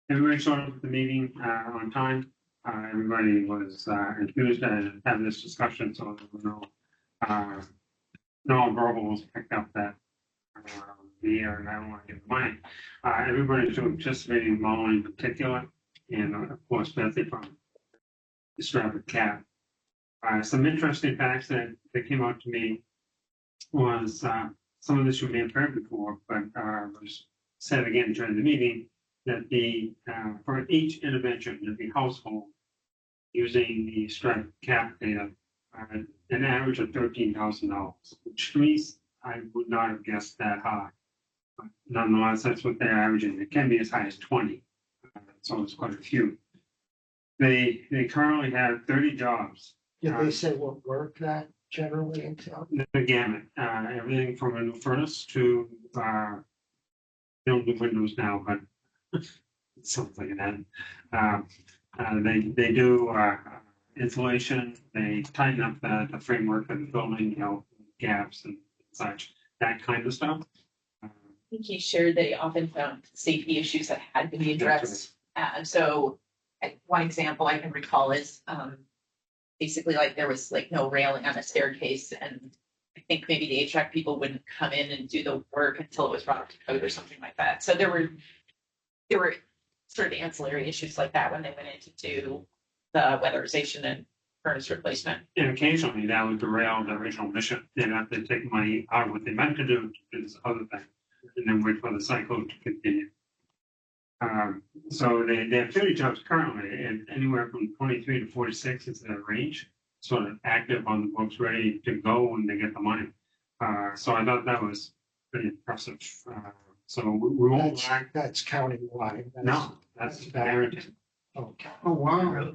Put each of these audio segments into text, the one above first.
Everybody showed up at the meeting on time. Everybody was enthused to have this discussion, so there were no verbals picked up that and I don't want to give money. Everybody's participating, Molly in particular, and of course Betsy from the Stratford Cap. Some interesting facts that came out to me was some of this you may have heard before, but was said again during the meeting that for each intervention in the household using the Stratford Cap data, an average of $13,000, which to me I would not have guessed that high. But nonetheless, that's what they're averaging. It can be as high as 20, so it's quite a few. They currently have 30 jobs. Did they say what work that generally entails? The gamut, everything from a new furnace to they don't do windows now, but something like that. They do insulation. They tighten up the framework of the building, gaps and such, that kind of stuff. I think he shared they often found safety issues that had to be addressed. So one example I can recall is basically like there was like no railing on a staircase, and I think maybe the HVAC people wouldn't come in and do the work until it was brought up to code or something like that. So there were sort of ancillary issues like that when they went in to do the weatherization and furnace replacement. And occasionally that would derail the original mission. They'd have to take money out of what they meant to do this other thing, and then wait for the cycle to continue. So they have 30 jobs currently, and anywhere from 23 to 46 is their range, sort of active on the books, ready to go when they get the money. So I thought that was pretty impressive. So we won't lack. That's county-wide. No, that's Barrington. Okay. Oh, wow.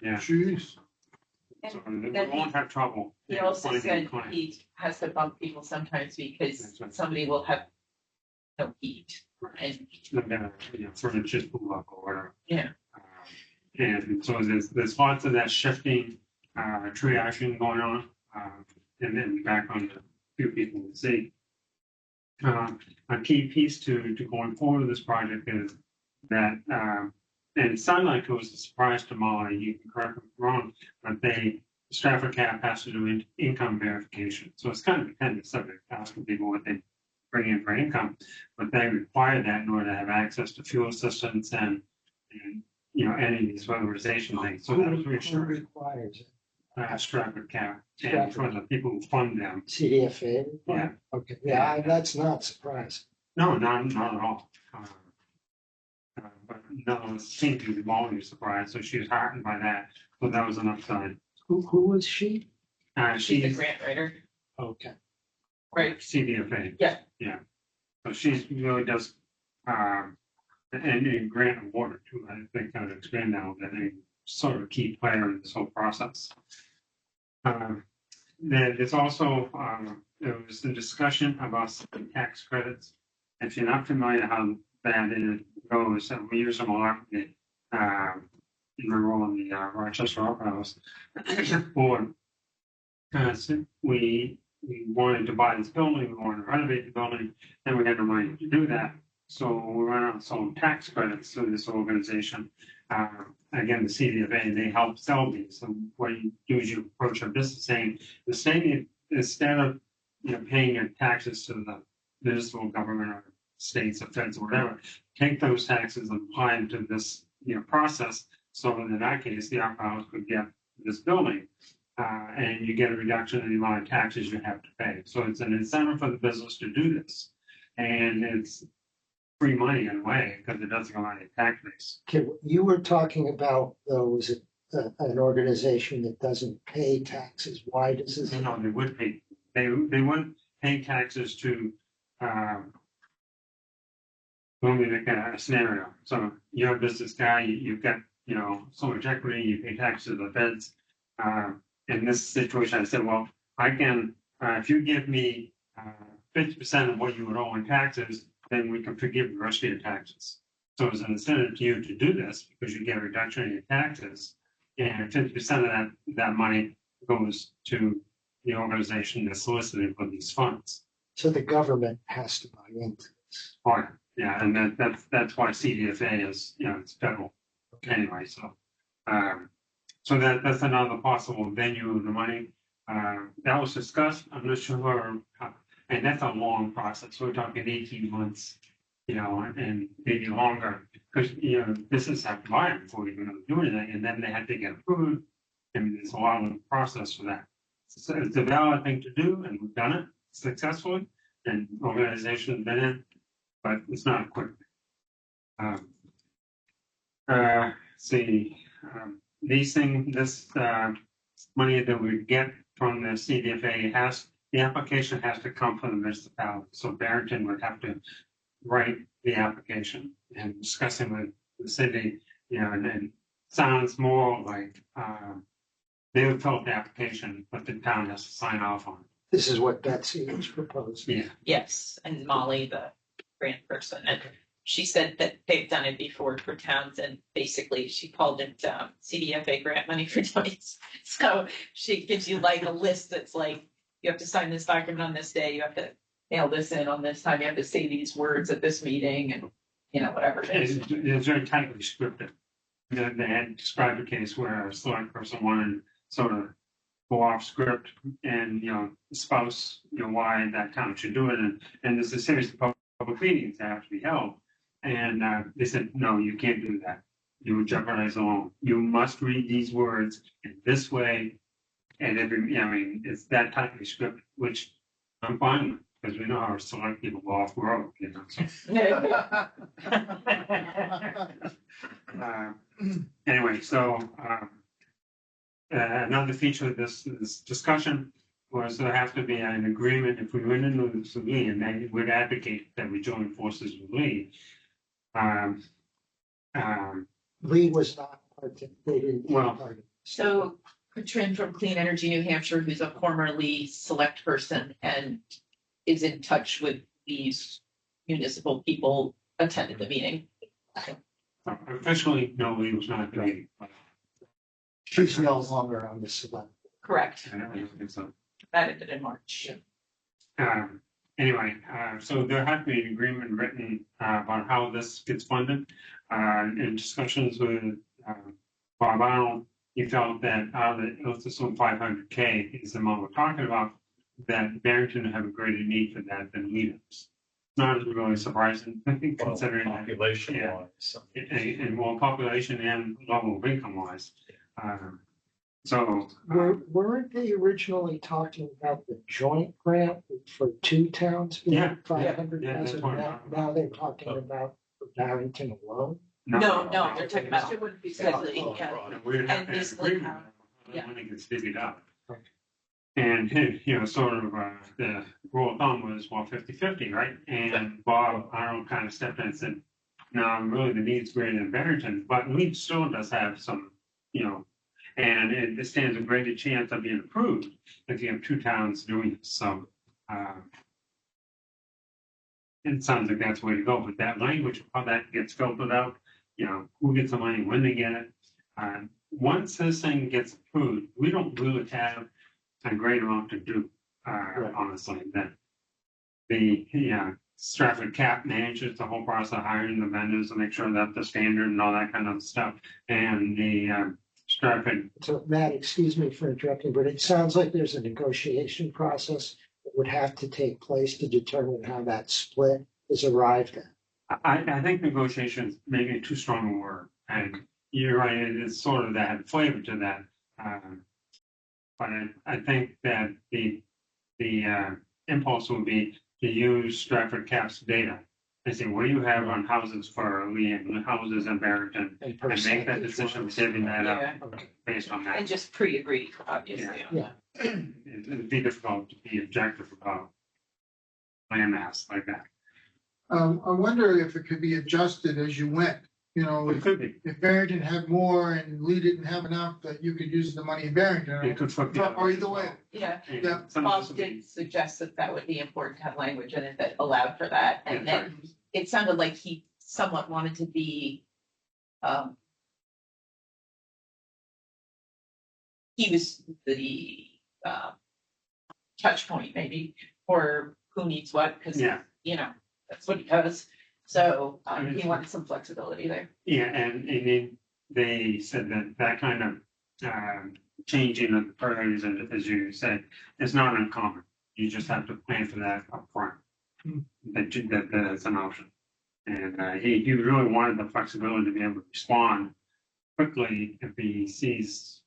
Yeah. Jeez. So we won't have trouble. He also said he has to bump people sometimes because somebody will have no heat. And furniture pull up or whatever. Yeah. And so there's lots of that shifting triaging going on. And then back on a few people to see. A key piece to going forward with this project is that, and it sounded like it was a surprise to Molly, you can correct me if I'm wrong, but Stratford Cap has to do income verification. So it's kind of subject to asking people what they bring in for income, but they require that in order to have access to fuel assistance and any of these weatherization things. So that was reassuring. Who requires it? Stratford Cap, and for the people who fund them. CDFA? Yeah. Okay. Yeah, that's not surprising. No, not at all. But no, it seemed to be Molly was surprised, so she was heartened by that. So that was an upside. Who was she? she's a grant writer. Okay. Right. CDFA. Yeah. Yeah. So she really does, and grant award too. I think kind of expand now that they sort of a key player in this whole process. There's also there was a discussion about some tax credits. If you're not familiar how that it goes, we use them a lot in my role in the Rochester Opera House. For we wanted to buy this building, we wanted to renovate the building, and we had the money to do that. So we went out and sold tax credits to this organization. Again, the CDFA, they help sell these. So what you do is you approach a business saying, instead of paying your taxes to the municipal government or states or feds or whatever, take those taxes and apply them to this process. So in that case, the Opera House could get this building, and you get a reduction in the amount of taxes you have to pay. So it's an incentive for the business to do this, and it's free money in a way because it doesn't go on your tax base. Okay, you were talking about those an organization that doesn't pay taxes. Why does this? No, they would pay. They wouldn't pay taxes to. Let me make a scenario. So you're a business guy. You've got so much equity. You pay taxes to the feds. In this situation, I said, well, I can if you give me 50% of what you would owe in taxes, then we can forgive the rest of your taxes. So it's an incentive to you to do this because you get a reduction in your taxes, and 50% of that money goes to the organization that's solicited for these funds. So the government has to buy into this. Oh, Yeah, and that's why CDFA is, it's federal anyway, so. So that's another possible venue of the money. That was discussed, I'm not sure, and that's a long process, we're talking 18 months, and maybe longer. Because, business have to buy it before you're gonna do anything, and then they have to get approved. I mean, there's a lot of process for that. So it's a valid thing to do, and we've done it successfully, and organizations been in, but it's not a quick. See, this money that we get from the CDFA the application has to come from the municipality. So Barrington would have to write the application and discussing with the city, and then sounds more like, they would fill out the application, but the town has to sign off on it. This is what Betsy was proposing. Yeah. Yes, and Molly, the grant person, and she said that they've done it before for towns, and basically she called it CDFA grant money for dummies. So she gives you like a list that's like, you have to sign this document on this day, you have to mail this in on this time, you have to say these words at this meeting, and whatever it is. It's very tightly scripted. They had described a case where a select person wanted sort of go off script and, espouse, why that town should do it. And there's a series of public meetings that have to be held. And they said, no, you can't do that. You would jeopardize the loan. You must read these words in this way. And it's that tightly scripted, which I'm fine with, because we know how select people go off road, So. Anyway, so another feature of this discussion was there has to be an agreement if we went into this with Lee, and they would advocate that we join forces with Lee. Lee was not participating. Well, So Katrin from Clean Energy New Hampshire, who's a formerly select person and is in touch with these municipal people, attended the meeting. officially, no, Lee was not the meeting. She's no longer on the select. Correct. I don't think so. That ended in March. Anyway, so there had to be an agreement written about how this gets funded. In discussions with Bob Arnold, he felt that out of the, let's assume 500K is the amount we're talking about, that Barrington would have a greater need for that than Lee does. Not really surprising, considering that, Population yeah. wise. and more population and level of income wise. So Weren't they originally talking about the joint grant for two towns? Yeah, being 500,000? yeah, that's what I'm Now talking about. now they're talking about Barrington alone? No, they're talking about. Oh, Yeah. right. We have And to basically agree how- yeah. when it gets divvied up. Okay. And, sort of, the rule of thumb was, 50-50, right? And Bob Arnold kind of stepped in and said, no, really the need's greater than Barrington, but Lee still does have some, and it stands a greater chance of being approved if you have two towns doing it, so, it sounds like that's the way to go, but that language, how that gets filtered out, who gets the money, when they get it. Once this thing gets approved, we don't really have a great amount to do, honestly, that the, Stratford Cap manages the whole process of hiring the vendors to make sure that the standard and all that kind of stuff. And the Stratford, So Matt, excuse me for interrupting, but it sounds like there's a negotiation process that would have to take place to determine how that split is arrived at. I think negotiations maybe too strong a word. And you're right, it's sort of that flavor to that. But I think that the impulse would be to use Stratford Cap's data and say, what do you have on houses for Lee and houses in Barrington? And And make that percentage decision, wise. saving that up Yeah. Okay. based on that. And just pre-agreed, obviously. Yeah, It'd be difficult to be objective about land mass like that. I wonder if it could be adjusted as you went. It could be. If Barrington had more and Lee didn't have enough, that you could use the money in Barrington. It could flip the other Or way either as way. well. Yeah. And Yeah. some of Bob this would be- did suggest that would be important to have language in it that allowed for that. Yeah, And then it sounded like he somewhat wanted to be, he was the, touch point maybe for who needs what, because, Yeah. that's what he does. So he wanted some flexibility there. Yeah, and then they said that that kind of changing of the priorities, and as you said, is not uncommon. You just have to plan for that upfront. That's an option. And he really wanted the flexibility to be able to respond quickly if he sees,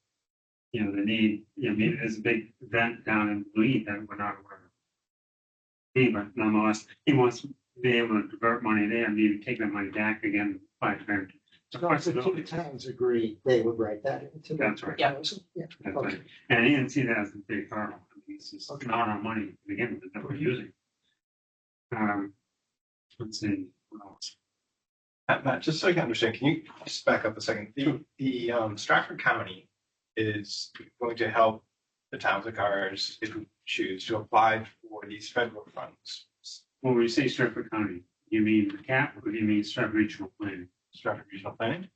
the need. Maybe there's a big event down in Lee that we're not aware of. But nonetheless, he wants to be able to divert money there and maybe take that money back again by Barrington. So if the two towns agree, they would write that into the That's right. proposal? Yeah. That's Okay. right. And he didn't see that as a big hurdle. I mean, it's just not our money to begin with that we're using. Let's see, what else? Matt, just so I can understand, can you just back up a second? The Stratford County is going to help the towns of cars if we choose to apply for these federal funds. When we say Stratford County, you mean the cap or do you mean Stratford Regional Planning? Stratford Regional Planning?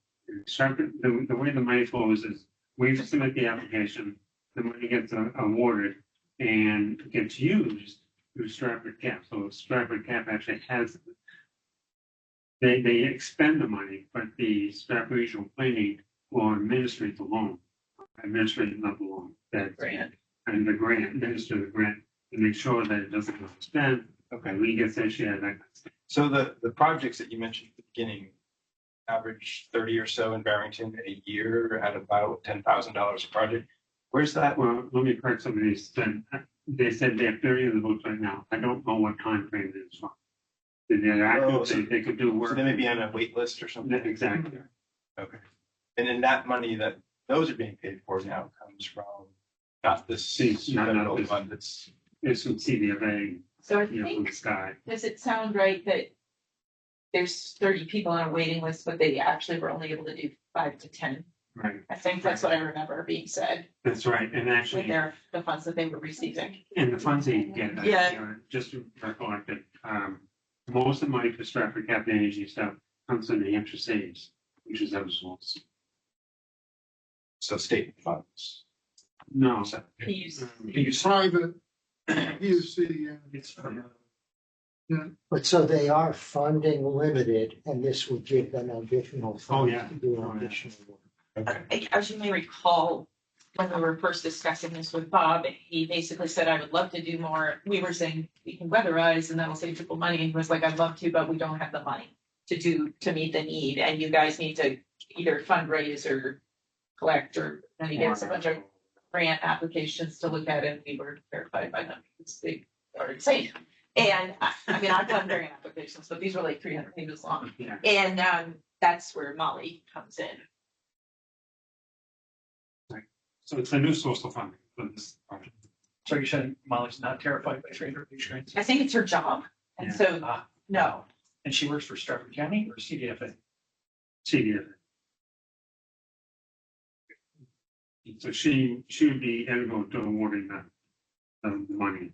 Stratford, the way the money flows is we submit the application, the money gets awarded and gets used through Stratford Cap. So Stratford Cap actually has, they expend the money, but the Stratford Regional Planning will administrate the loan. Administrate not the loan, that Grant. And the grant, administer the grant to make sure that it doesn't overspend. Okay. We get that share, that kind of stuff. So the projects that you mentioned at the beginning average 30 or so in Barrington a year at about $10,000 a project. Where's that? Well, let me correct some of these. They said they have 30 of the votes right now. I don't know what time frame it is from. They're active, they could do work. So they may be on a wait list or something? Exactly. Okay. And then that money that those are being paid for now comes from not this federal this. fund, it's It's from CDFA, So I from the think, sky. does it sound right that there's 30 people on a waiting list, but they actually were only able to do 5 to 10? Right, I think that's what I remember being said that's right. And with actually, the funds that they were receiving. and the funds they get, Yeah. just to recollect it, most of the money for Stratford Cap Energy stuff comes from the New Hampshire Saves, which is those source. so state funds. No. So- He's Private, PUC, It's, But so they are funding limited, and this would give them additional funds yeah. to do Oh, yeah. additional work. Okay. As you may recall, when we were first discussing this with Bob, he basically said, I would love to do more. We were saying we can weatherize and that'll save people money. And he was like, I'd love to, but we don't have the money to meet the need. And you guys need to either fundraise or collect, or then he gets a bunch of grant applications to look at, and we were verified by them because they are insane. And I mean, I've done grant applications, but these were like 300 pages long. yeah. And that's where Molly comes in. So it's a new source of funding for this project. So you're saying Molly's not terrified by 300 page grants? I think it's her job. And Yeah. so, Ah, no, and she works for Stratford County or CDFA? CDFA. So she would be eligible to awarding the money.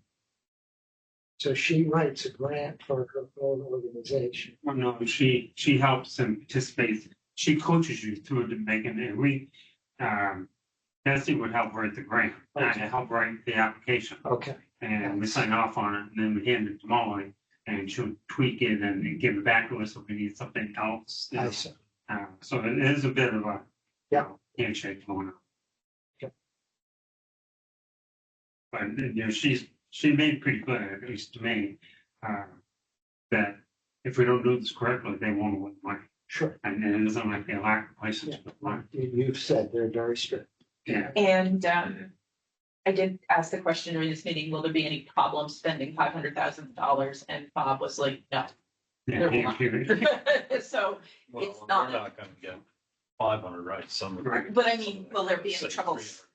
So she writes a grant for her own organization. Well, no, she helps and participates. She coaches you through to making it. We, Bessie would help write the grant and help write the application. Okay, And we sign off on it and then we hand it to Molly and she'll tweak it and give it back to us if we need something else. I see. So it is a bit of a Yeah. handshake going on. Okay. But she made it pretty clear, at least to me, that if we don't do this correctly, they won't award the money. Sure. And it isn't like they lack places Yeah. for money. You've said they're very strict. Yeah. and I did ask the question during this meeting, will there be any problem spending $500,000? And Bob was like, no. Yeah, There will he- So, Well, It's we're not- not gonna get 500, right? Some. Right. but I mean, will there be any Say trouble? 300.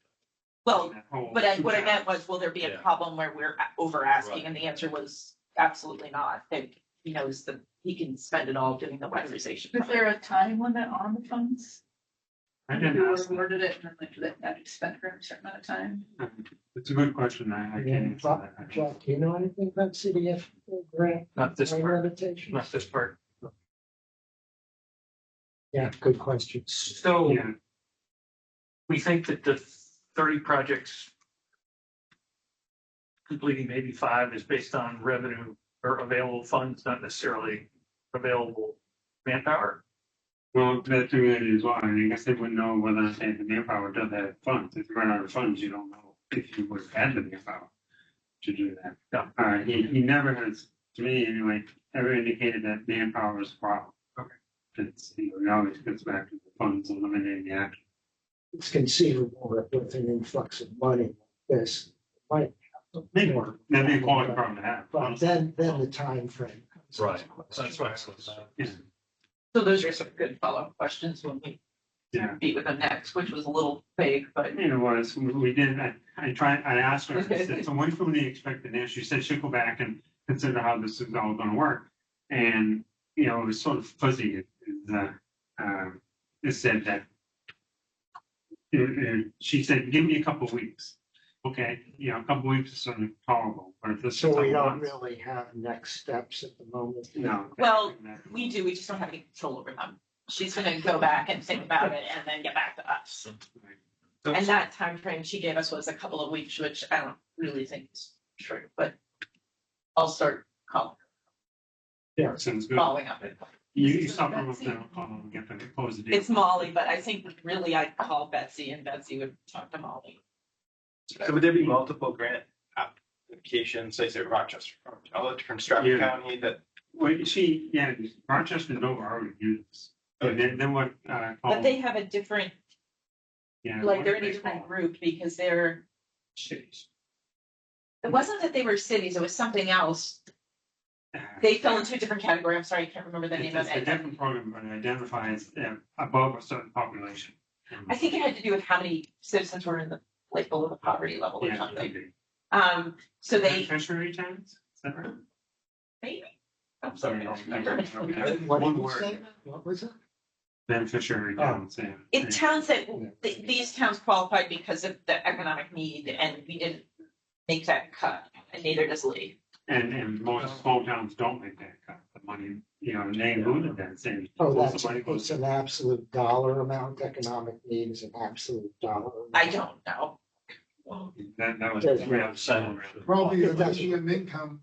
Well, that whole what I meant was, will there be a Yeah. problem where we're over asking? Right. And the answer was absolutely not. That he knows that he can spend it all doing the weatherization. Is there a time limit on the funds? I didn't You ask that. awarded it and then like that had to spend for a certain amount of time? It's a good question. I can't answer that. Jack, do you know anything about CDF grant? Not this time part, limitations? not this part. Yeah, good question. So Yeah, we think that the 30 projects, completing maybe 5, is based on revenue or available funds, not necessarily available manpower. Well, that's really as well. I mean, I guess they wouldn't know whether or not they had the manpower to have funds. If you run out of funds, you don't know if you would have had the manpower to do that. Yeah. He never has, to me anyway, ever indicated that manpower is a problem. Okay. It's, it always gets back to the funds eliminating the action. It's conceivable that with an influx of money, this might. Maybe more. that'd be a quality problem to have. But honestly. then the time frame. Right. That's what I was. Yeah. So those are some good follow-up questions when we Yeah. meet with them next, which was a little vague, but It was, we did, I asked her, I said, so when can we expect an answer? She said she'll go back and consider how this is all gonna work. And, you know, it was sort of fuzzy. It said that, she said, give me a couple of weeks. Okay, you know, a couple of weeks is certainly tolerable, but if this. So we is don't months, really have next steps at the moment. No. Well, we do, we just don't have any control over them. She's gonna go back and think about it and then get back to us. And that time frame she gave us was a couple of weeks, which I don't really think is true, but I'll start calling, Yeah, sounds good. following up. You stop them up there, I'll get them to close the deal. It's Molly, but I think really I'd call Betsy and Betsy would talk to Molly. So would there be multiple grant applications, say, Rochester, from all the different Stratford Yeah. County that? Well, you see, yeah, Rochester and Dover already do this. And then what, But they have a different, yeah. like what they're in do a they different call group because they're, it? Cities. it wasn't that they were cities, it was something else. They fell into a different category. I'm sorry, I can't remember the name of It's a it. different program, but it identifies above a certain population. I think it had to do with how many citizens were in the, like below the poverty level or Yeah, something. So they, Beneficiary towns, is that right? maybe, I'm sorry, I don't remember. Okay. What One did you word. say? What was it? Beneficiary towns, yeah. In towns that, these towns qualified because of the economic need and we didn't make that cut and neither does Lee. And most small towns don't make that cut, the money, you know, and they included that same. Oh, most of that's, the money goes it's an absolute dollar amount. Economic need is an absolute dollar. I amount. don't know. That was. There's real no sound. Probably It the doesn't- median income.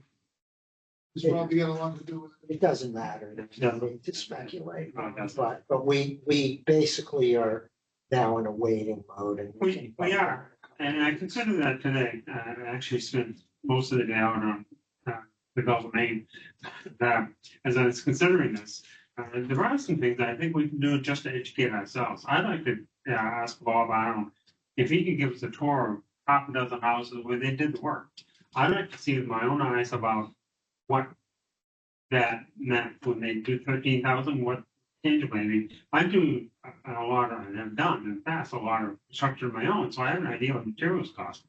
It's probably got a lot to do with it. It doesn't matter. There's no need to speculate. No, it doesn't. But we basically are now in a waiting mode and. We are, and I consider that today. I actually spent most of the day out on the Gulf of Maine. As I was considering this, there are some things that I think we can do just to educate ourselves. I'd like to ask Bob Arnold if he could give us a tour of half a dozen houses where they did the work. I'd like to see with my own eyes about what that meant when they do 13,000, what tangibly. I mean, I do a lot of, and have done in the past, a lot of structure of my own, so I have an idea what materials cost.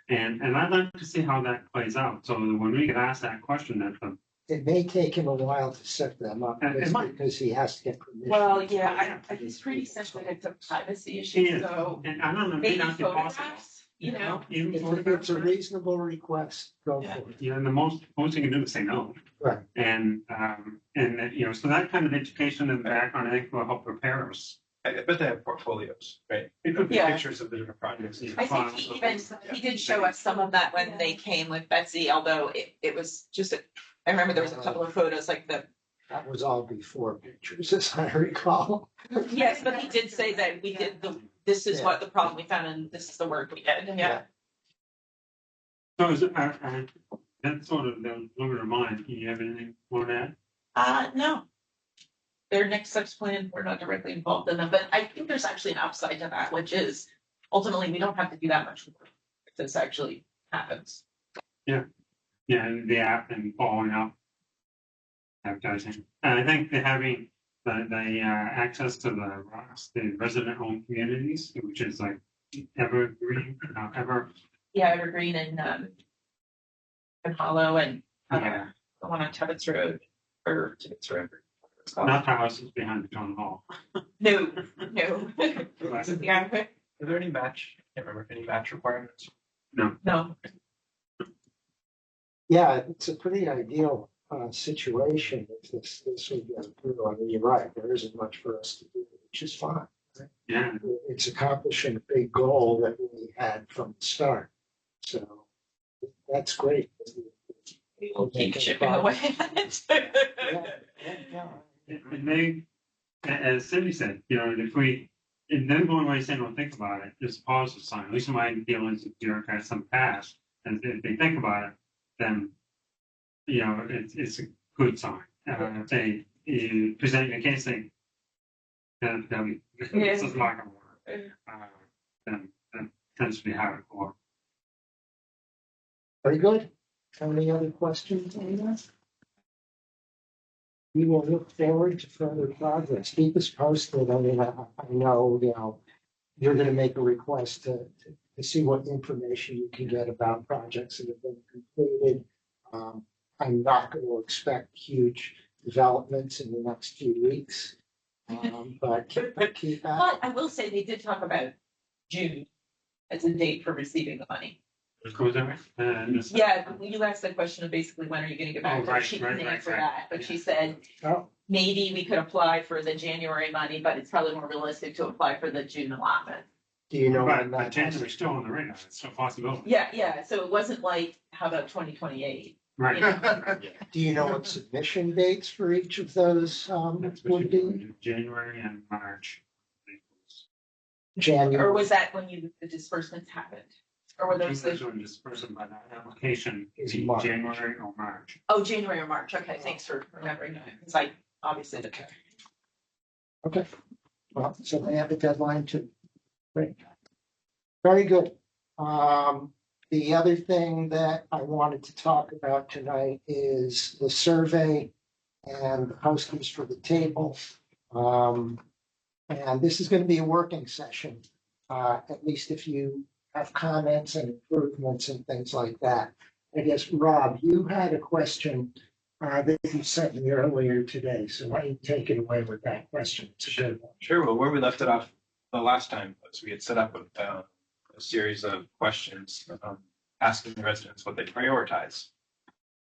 And I'd like to see how that plays out, so that when we get asked that question, that It may take him a while to set them up It might. because he has to get permission. Well, yeah, he's pretty sensitive to privacy He issues, is. so and I don't know, it may maybe not be possible. photographs, you know? Even If photographs, it's a reasonable request, go Yeah. for it. you know, and the most you can do is say no. Right. And you know, so that kind of education and background, I think will help prepare us. I bet they have portfolios, right? It could be Yeah. Pictures of the different projects. I think he did show us some of that when they came with Betsy, although it was just, I remember there was a couple of photos like That was all before pictures, as I recall. yes, but he did say that we did this is what the problem we found and this is the work we did, yeah. So is it, that's sort of the limit of mine. Do you have anything more to add? No. Their next steps plan, we're not directly involved in them, but I think there's actually an upside to that, which is ultimately we don't have to do that much work if this actually happens. Yeah, and the app and following up. Advertising. And I think that having the access to the resident-owned communities, which is like evergreen, Yeah, Evergreen and Hollow and yeah, the one on Tibbetts Road or Tibbetts Road. It's called. not the houses behind the town hall. No. But, Yeah, Are there any match, I can't remember, any match requirements? no. Yeah, it's a pretty ideal situation if this would go through. I mean, you're right, there isn't much for us to do, which is fine. yeah, It's accomplishing a big goal that we had from the start. So that's great. We'll keep chipping away at it. And they, as Cindy said, you know, and then going away saying, don't think about it, just pause the sign. At least in my dealings with bureaucrats in the past, and if they think about it, then, you know, it's a good sign. If they present your case saying, then this is not going to work, then that tends to be hard to work. Very good. Any other questions on that? We will look forward to further progress. Keep us posted. I mean, I know, you know, you're going to make a request to see what information you can get about projects that have been completed. I'm not going to expect huge developments in the next few weeks. But keep at But I will say they did talk about June as a date for receiving the money. Was that right? Yeah, you asked the question of basically when are you gonna get back? Oh, right, She right, didn't right, answer right. that, but she said Oh, maybe we could apply for the January money, but it's probably more realistic to apply for the June allotment. do you know when But that? January's still on the radar. It's still a possibility. Yeah, so it wasn't like, how about 2028? Right. Do you know what submission dates for each of those would be? January and March. Or January was that when the disbursements happened? Or were those This the, one, this person by that application Is is March. January or March. oh, January or March, okay, thanks for remembering that, because I obviously didn't. Okay. Well, so they have a deadline too. Great. Very good. The other thing that I wanted to talk about tonight is the survey and the posters for the table. And this is going to be a working session, at least if you have comments and improvements and things like that. I guess, Rob, you had a question that you sent me earlier today, so why don't you take it away with that question? It's a good one. Sure. Well, where we left it off the last time was we had set up a series of questions asking the residents what they prioritize.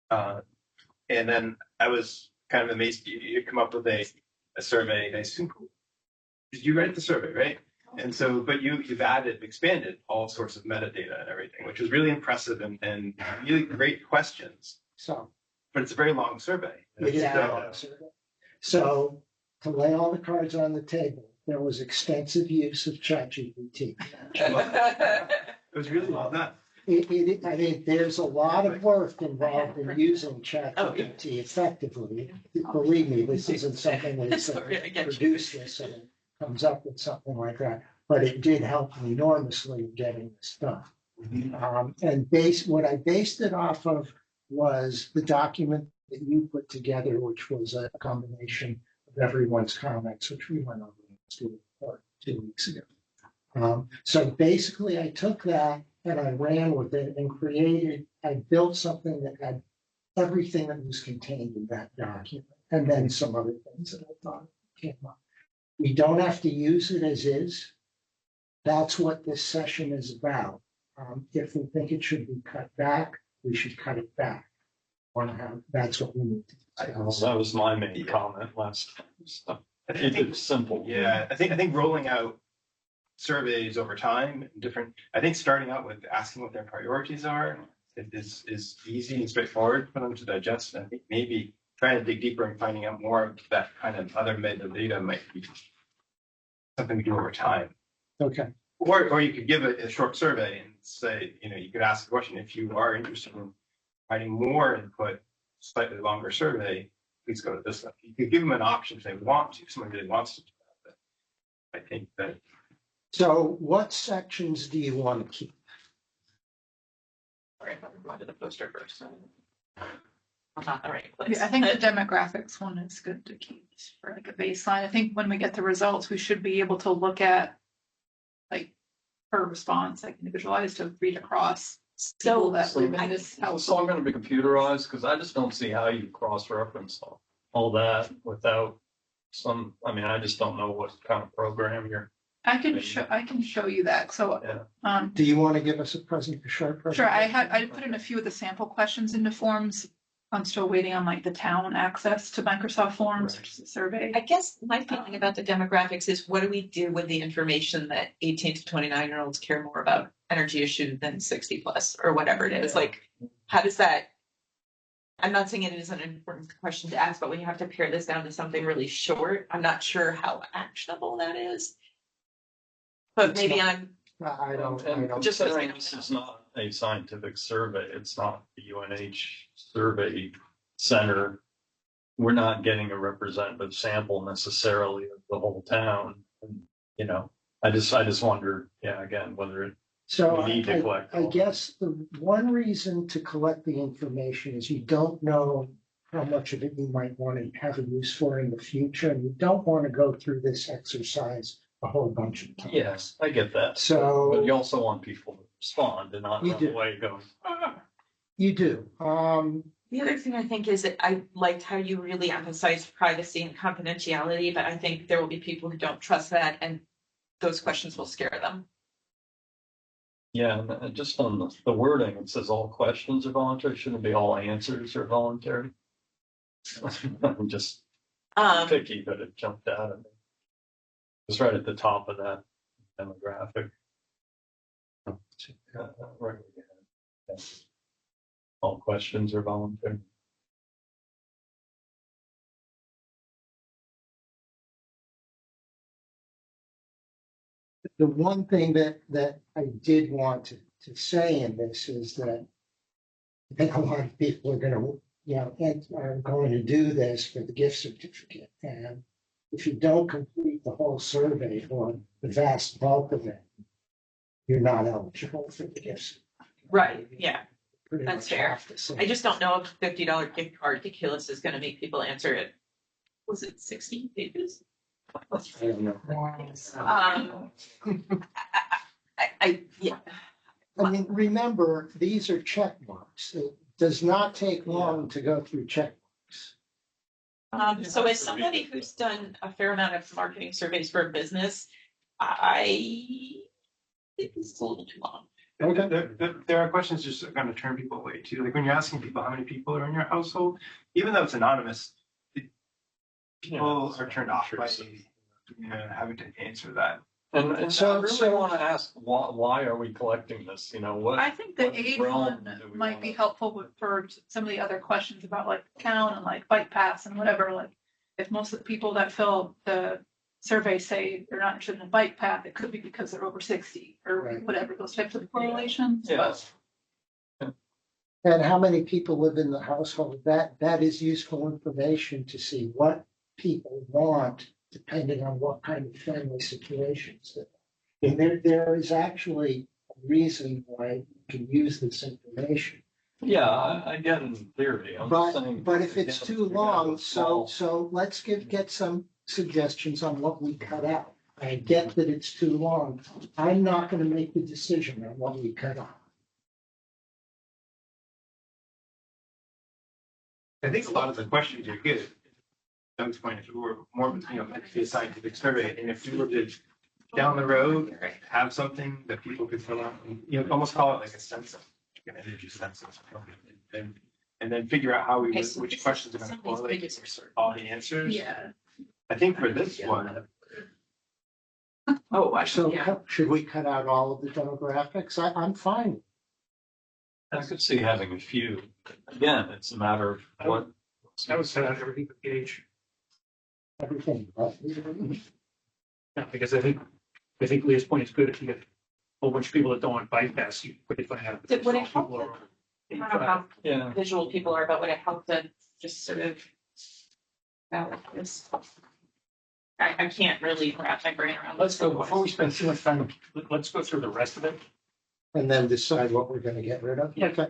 And then I was kind of amazed you come up with a survey. I assume, did you write the survey, right? And so, but you've expanded all sorts of metadata and everything, which was really impressive and really great questions. So But it's a very long survey. it is a long survey. So to lay all the cards on the table, there was extensive use of ChatGPT. It was really well done. I mean, there's a lot of work involved in using ChatGPT effectively. Believe me, this isn't something that's Sorry, I get you. produced this and it comes up with something like that. But it did help me enormously in getting this done. And what I based it off of was the document that you put together, which was a combination of everyone's comments, which we went over in the 2 weeks ago. So basically, I took that and I ran with it and I built something that had everything that was contained in that document, and then some other things that I thought came up. We don't have to use it as is. That's what this session is about. If we think it should be cut back, we should cut it back. That's what we need to do. That was my main comment last time. So it's simple. Yeah, I think rolling out surveys over time, I think starting out with asking what their priorities are is easy and straightforward for them to digest. And I think maybe trying to dig deeper and finding out more of that kind of other metadata might be something we do over time. Okay. Or you could give a short survey and say, you could ask the question, if you are interested in finding more input, slightly longer survey, please go to this one. You could give them an option if they want to, if someone really wants to do that. But I think that. So what sections do you want to keep? All right, I'm going to the poster first. I'm not in the right place. Yeah, I think the demographics one is good to keep for like a baseline. I think when we get the results, we should be able to look at like per response, like individualized to read across people that live in this It's all household. going to be computerized because I just don't see how you cross-reference all that without I just don't know what kind of program you're. I can show you that. So, Yeah. Do you want to give us a short presentation? sure. I put in a few of the sample questions into forms. I'm still waiting on like the town access to Microsoft Forms, which is a survey. I guess my feeling about the demographics is what do we do with the information that 18 to 29-year-olds care more about energy issue than 60 plus or whatever it is? Like, how does that I'm not saying it is an important question to ask, but when you have to pare this down to something really short, I'm not sure how actionable that is. But It's maybe not- I'm, I don't, Just because I considering don't this know. is not a scientific survey, it's not the UNH survey center. We're not getting a representative sample necessarily of the whole town. And, you know, I just wonder, yeah, again, whether it, so we need to collect I all. guess the one reason to collect the information is you don't know how much of it you might want to have a use for in the future, and you don't want to go through this exercise a whole bunch of times. Yes, I get that. So- But you also want people to respond and not You run do. away going, "Ah." You do. the other thing I think is that I liked how you really emphasized privacy and confidentiality, but I think there will be people who don't trust that and those questions will scare them. Yeah, and just on the wording, it says all questions are voluntary, shouldn't it be all answers are voluntary? I'm just picky, but it jumped out at me. It's right at the top of that demographic. Right. Yeah. All questions are voluntary. The one thing that I did want to say in this is that I think a lot of people are gonna, are going to do this for the gift certificate. And if you don't complete the whole survey or the vast bulk of it, you're not eligible for the gift certificate. Right, yeah. Pretty That's much fair. have to say. I just don't know if $50 gift card to Killis is gonna make people answer it. Was it 60 pages? I don't know. Yeah. I mean, remember, these are check marks. It does not take long to go through check marks. So as somebody who's done a fair amount of marketing surveys for a business, I think this is a little too long. Okay. There are questions just going to turn people away too. Like when you're asking people how many people are in your household, even though it's anonymous, people are turned off by having to answer that. And So- I really so- want to ask, why are we collecting this? You know, what? I think the what aid realm one do we might be wanna- helpful for some of the other questions about like town and like bike paths and whatever, like. If most of the people that fill the survey say they're not interested in a bike path, it could be because they're over 60 or Right. whatever, those types of correlations, Yeah. but. And how many people live in the household? That is useful information to see what people want, depending on what kind of family situations. And there is actually a reason why you can use this information. Yeah, I get it in theory. I'm just saying. But if it's again, too we have a long, small- so let's get some suggestions on what we cut out. I get that it's too long. I'm not gonna make the decision on what we cut out. I think a lot of the questions are good. Doug's point, if it were more, like a scientific survey, and if we were to down the road have something that people could fill out, and, almost call it like a census, like an energy census, and then figure out how we, Okay, so which questions are going to some of these correlate biggest with research. all the answers. Yeah. I think for this one, Oh, So yeah. should we cut out all of the demographics? I'm fine. I could see having a few. Again, it's a matter of what. I would set out everything but the age. Everything, but Yeah, because I think Leah's point is good. If you get a whole bunch of people that don't want bike paths, you quickly find out. Would it some help people are that- over I don't know 85. how Yeah. visual people are, but would it help to just sort of balance this? I can't really wrap my brain around. Let's this. go, before we spend too much time, let's go through the rest of it. and then decide what we're gonna get rid of. Yeah. Okay.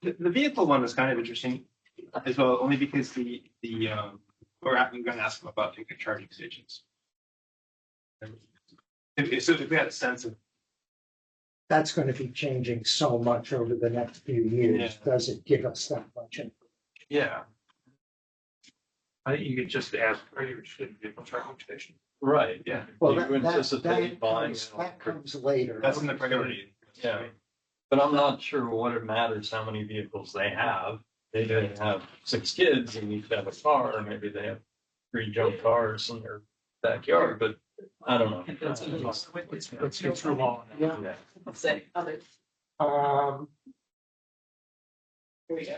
the vehicle one was kind of interesting as well, only because we're going to ask them about the charging stations. If we had a sense of, That's gonna be changing so much over the next few years. Does it give us that much? Yeah, I think you could just ask, are you interested in vehicle charging station? right, yeah. Well, Do you that anticipate buying? comes later. that's in the priority. Yeah, but I'm not sure what it matters how many vehicles they have. They didn't have 6 kids and need to have a car, or maybe they have 3 junk cars in their backyard, but I don't know. Let's go through all of them. Yeah. Let's say others. Um, Here we go.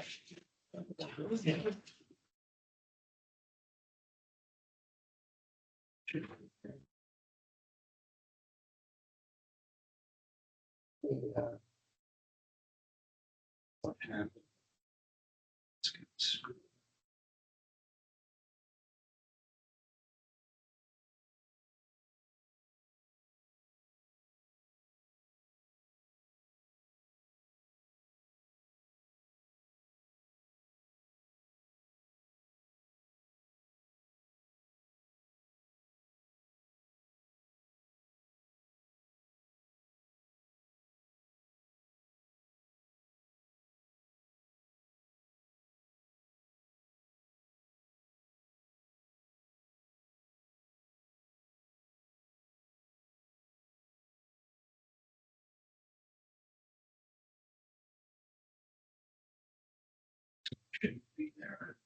What happened? Should be there.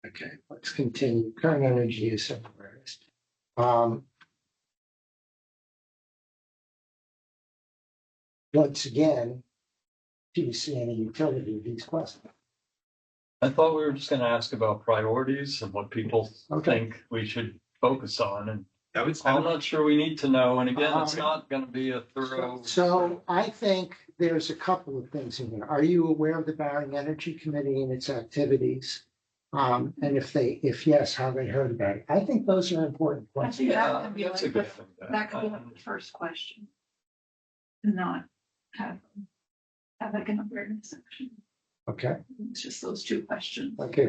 Okay, let's continue. Current energy use and awareness. Once again, do you see any utility of these questions? I thought we were just gonna ask about priorities and what people Okay. think we should focus on, and That would, I'm not sure we need to know, and again, it's Um, not gonna be a thorough. So I think there's a couple of things in here. Are you aware of the Barrington Energy Committee and its activities? And if yes, how they heard about it? I think those are important I questions. think that Yeah, can be that's a like, good the- thing. that could be like the first question. And not have like an awareness section. Okay, It's just those two questions. okay,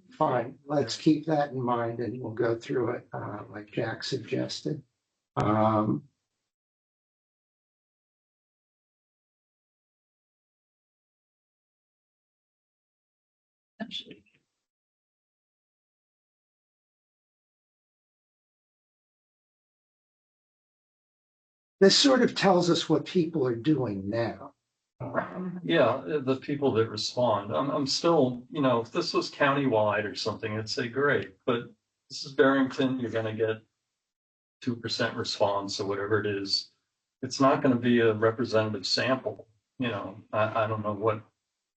fine, let's keep that in mind and we'll go through it, like Jack suggested. Essentially. This sort of tells us what people are doing now. Yeah, the people that respond, I'm still, if this was countywide or something, I'd say great, but this is Barrington, you're gonna get 2% response or whatever it is. It's not gonna be a representative sample, I don't know what,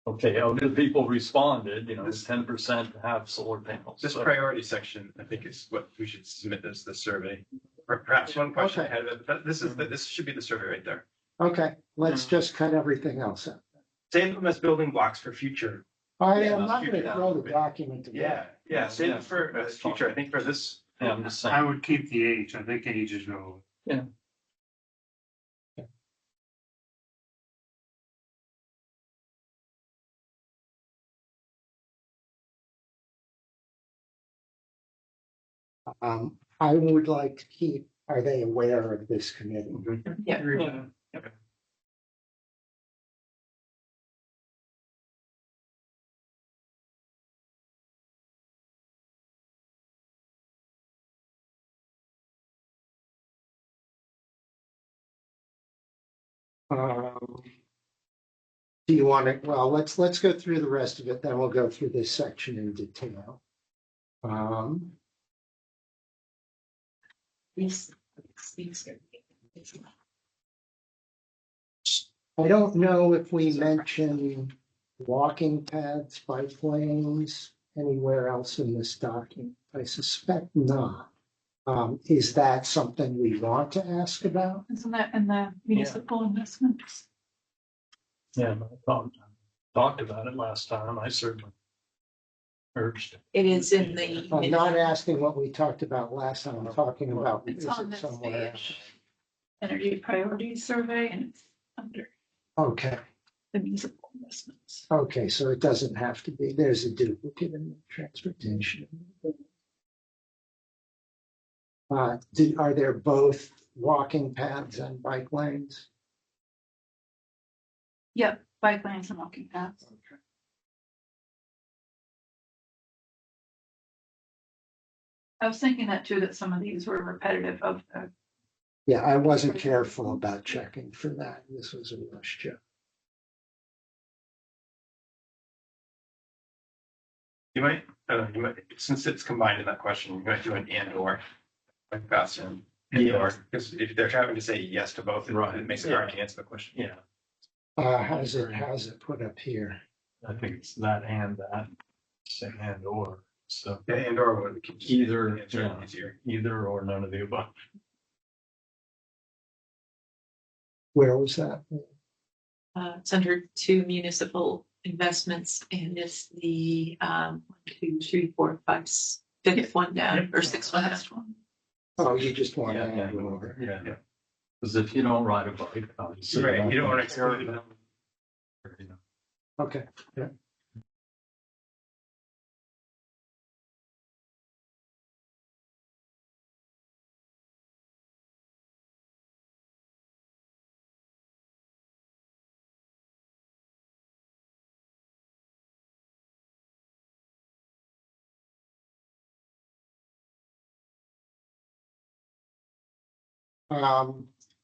okay, how many people responded, 10% have solar panels. this So- priority section, I think is what we should submit as the survey. Or perhaps one question Okay. ahead of it, but this should be the survey right there. Okay, let's just cut everything else out. Save them as building blocks for future. I'm Yeah, not gonna future throw the document together. Yeah, save Yeah. them for future, I think for this. Yeah, I'm just I saying, would keep the age. I think age is relevant. I would like to keep, are they aware of this committee? Yeah. Do you want to, well, let's go through the rest of it, then we'll go through this section in detail. I don't know if we mentioned walking paths, bike lanes, anywhere else in this document. I suspect not. Is that something we want to ask about? Isn't that in the municipal investments? yeah, I talked about it last time, I certainly urged. It is in the. I'm not asking what we talked about last time, I'm talking about, It's is on it this somewhere? page. Energy priorities survey, and it's under Okay, the municipal investments. okay, so it doesn't have to be, there's a duplicate in the transportation. Are there both walking paths and bike lanes? Yep, bike lanes and walking paths. I was thinking that too, that some of these were repetitive of the. Yeah, I wasn't careful about checking for that. This was a rush job. You might, since it's combined in that question, you might do an and or. Like that's and or, because if they're having to say yes to both, Right. it makes it hard to answer the question. Yeah, How's it put up here? I think it's that and that, say and or, so Yeah, and or would either, answer yeah, easier. either or none of the above. Where was that? It's under 2 municipal investments and it's the, 1, 2, 3, 4, 5, 5th one down or 6th one down. Last one. Oh, you just want to Yeah, add over. yeah. Because if you don't ride a bike, obviously. you're Right, not you don't gonna want to care exclude them. about it, you know. Okay, yeah.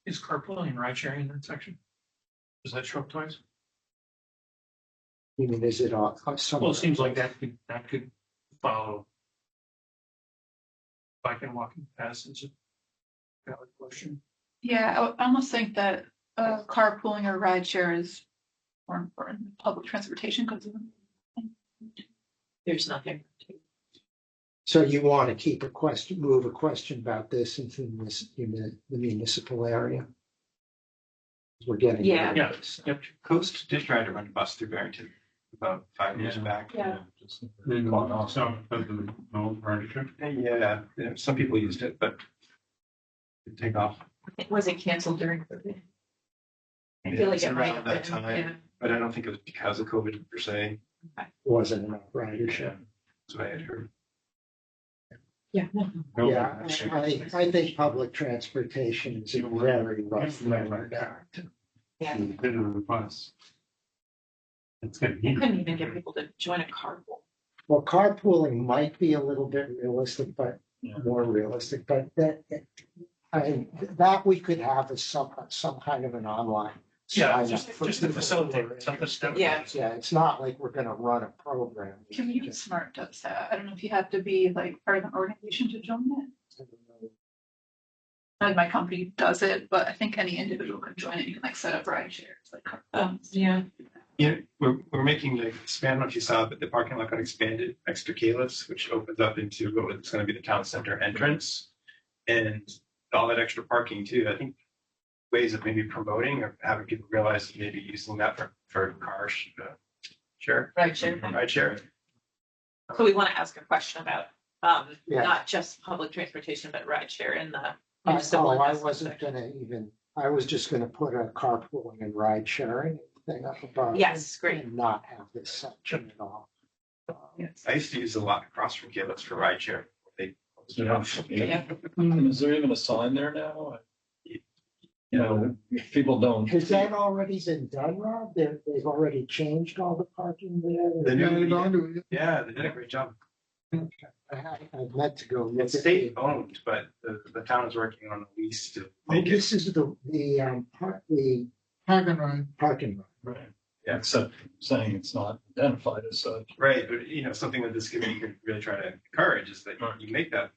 Is carpooling and ride sharing in that section? Does that show up twice? You mean, is it on? Well, it seems like that could follow. Bike and walking paths is a valid question. Yeah, I almost think that carpooling or rideshare is more important than public transportation because of There's nothing. So you want to keep move a question about this into the municipal area? We're getting. Yeah. rid of Yeah. this. Yep. Coast did try to run a bus through Barrington about 5 years Yeah. back. Yeah. Just Then also, the no furniture. Yeah, some people used it, but it didn't take off. It wasn't canceled during COVID. I feel like It's it might around have that been, time. yeah. But I don't think it was because of COVID per se. Wasn't enough ridership. That's what I had heard. Yeah. Yeah, I think public transportation is a very rough road. Yeah. Been on the bus. It's gonna You be. couldn't even get people to join a carpool. Well, carpooling might be a little bit realistic, but Yeah. more realistic, but that we could have as some kind of an online. Yeah, sign up just for to people who facilitate are something. interested. Yeah. Yeah, it's not like we're gonna run a program. Commute Smart does that. I don't know if you have to be like part of an organization to join it. Like my company does it, but I think any individual can join it. You can like set up ride shares, like. Yeah. Yeah, we're making like expand, I don't know if you saw, but the parking lot got expanded extra Kalis, which opens up into what's going to be the town center entrance. And all that extra parking too, I think ways of maybe promoting or having people realize that maybe using that for car share, Ride share. ride share. So we want to ask a question about, Yeah. not just public transportation, but ride share in the I municipal. investment wasn't section. gonna I was just gonna put a carpooling and ride sharing thing up above. Yes, great. And not have this section at all. Yes. I used to use a lot across from Kalis for ride share. They closed it off. Yeah. Is there even a sign there now? You know, if people don't. Has that already been done, Rob? They've already changed all the parking The there? new- Yeah, they're on to it. Yeah, they did a great job. I'd meant to go. look It's at state the- owned, but the town is working on a lease to Oh, make it. this is the Park and ride. parking lot. Right. Yeah, except saying it's not identified as such. Right, but something that this committee could really try to encourage is that you make that,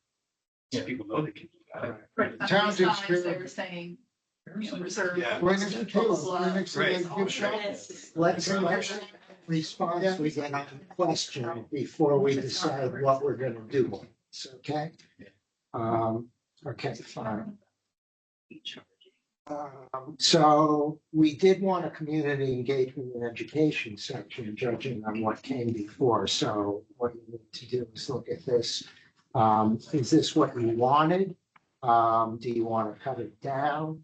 so Yeah. people know they can do that. Right. Town takes Signs, care of they it. were saying, you know, reserve. Yeah. Right next to Kalis, right next to Right. the gift shop. Let's response we get on the question before we decide what we're gonna do. with this, okay? Okay, fine. So we did want a community engagement and education section, judging on what came before. So what you need to do is look at this. Is this what you wanted? Do you want to cut it down?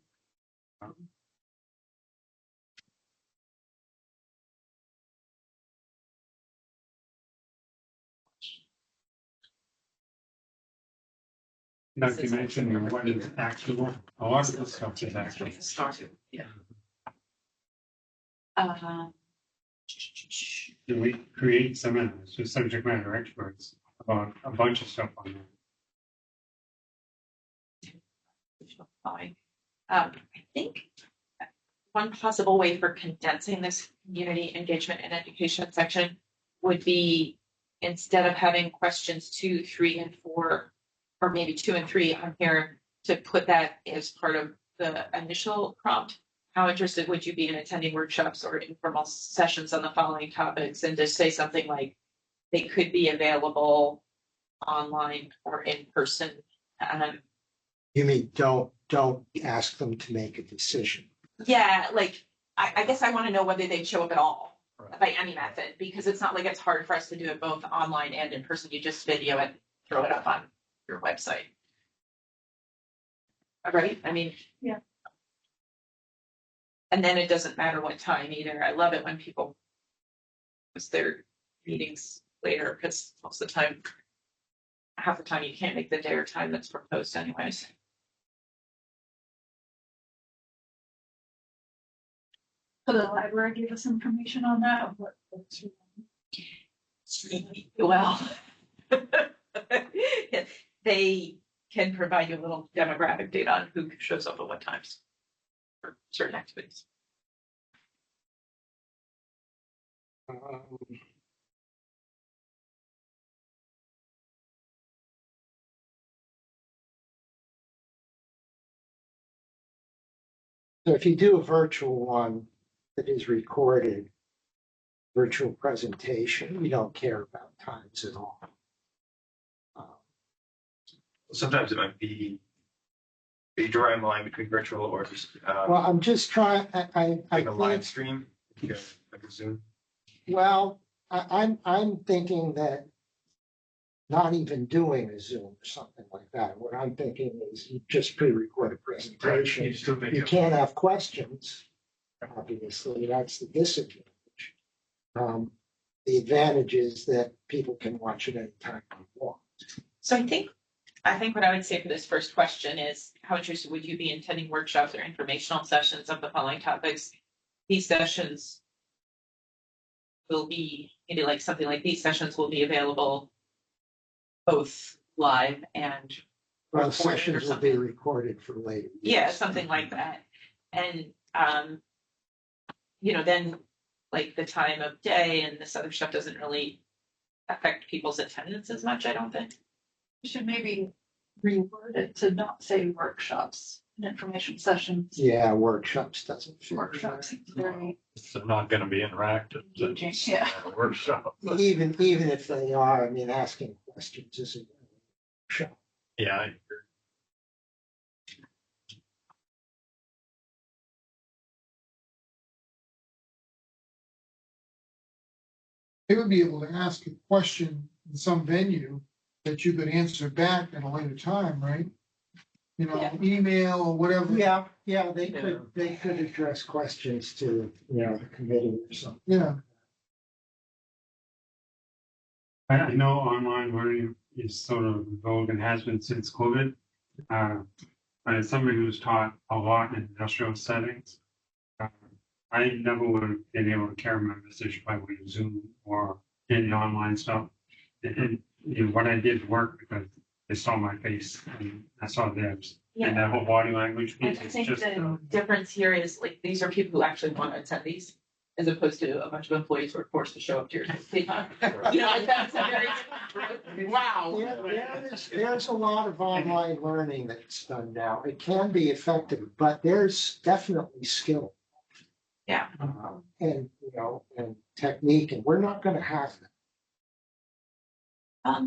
Not to mention what is actual, a lot of this stuff is actual. Yeah. Do we create seminars with subject matter experts about a bunch of stuff on there? Fine. I think one possible way for condensing this community engagement and education section would be instead of having questions 2, 3, and 4, or maybe 2 and 3 on here, to put that as part of the initial prompt, how interested would you be in attending workshops or informal sessions on the following topics? And just say something like, they could be available online or in person. You mean, don't ask them to make a decision. Yeah, like, I guess I want to know whether they'd show up at all Right. by any method, because it's not like it's hard for us to do it both online and in person. You just video it, throw it up on your website. Right? I mean, Yeah. And then it doesn't matter what time either. I love it when people post their meetings later, because most of the time, half the time you can't make the day or time that's proposed anyways. So the library gave us information on that. Well, they can provide you a little demographic data on who shows up at what times for certain activities. So if you do a virtual one that is recorded, virtual presentation, you don't care about times at all. Sometimes it might be a drawing line between virtual or just Well, I'm just trying, I like a live think, stream, you know, like a Zoom. well, I'm thinking that not even doing a Zoom or something like that. What I'm thinking is you just pre-record a presentation. You just do a You video. can't have questions, obviously, that's the disadvantage. The advantage is that people can watch it anytime they want. So I think what I would say for this first question is, how interested would you be in attending workshops or informational sessions of the following topics? These sessions will be, maybe like something like these sessions will be available both live and Well, recorded or sessions will be something. recorded for later. Yeah, use. something like that. And, then like the time of day and this other stuff doesn't really affect people's attendance as much, I don't think. We should maybe reword it to not say workshops and information sessions. Yeah, workshops doesn't fit. Workshops seems very It's not gonna be interactive. engaging, It's yeah. a workshop. but- Even if they are, I mean, asking questions isn't. Sure. Yeah, I agree. They would be able to ask a question in some venue that you could answer back at a later time, right? You know, Yeah. email or whatever. Yeah, they could address questions to, the committee or something. Yeah. I know online learning is sort of vogue and has been since COVID. But as somebody who's taught a lot in industrial settings, I never would have been able to carry my message by way of Zoom or any online stuff. And what I did worked because they saw my face and I saw theirs. And that whole body language I piece is think just. the difference here is like, these are people who actually want to attend these, as opposed to a bunch of employees who are forced to show up to your. Like that's a very different group. Wow. There's a lot of online learning that's done now. It can be effective, but there's definitely skill. Yeah. And, and technique, and we're not gonna have that. I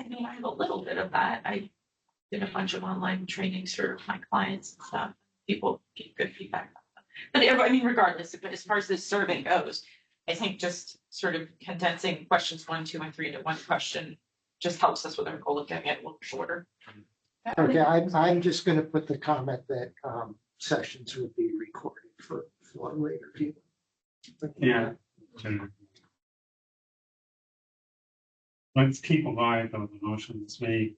mean, I have a little bit of that. I did a bunch of online trainings for my clients and stuff. People get good feedback. But I mean, regardless, but as far as this survey goes, I think just sort of condensing questions 1, 2, and 3 into one question just helps us with our goal of getting it a little shorter. Okay, I'm just gonna put the comment that, sessions would be recorded for later view. Yeah. Let's keep alive though the notion this may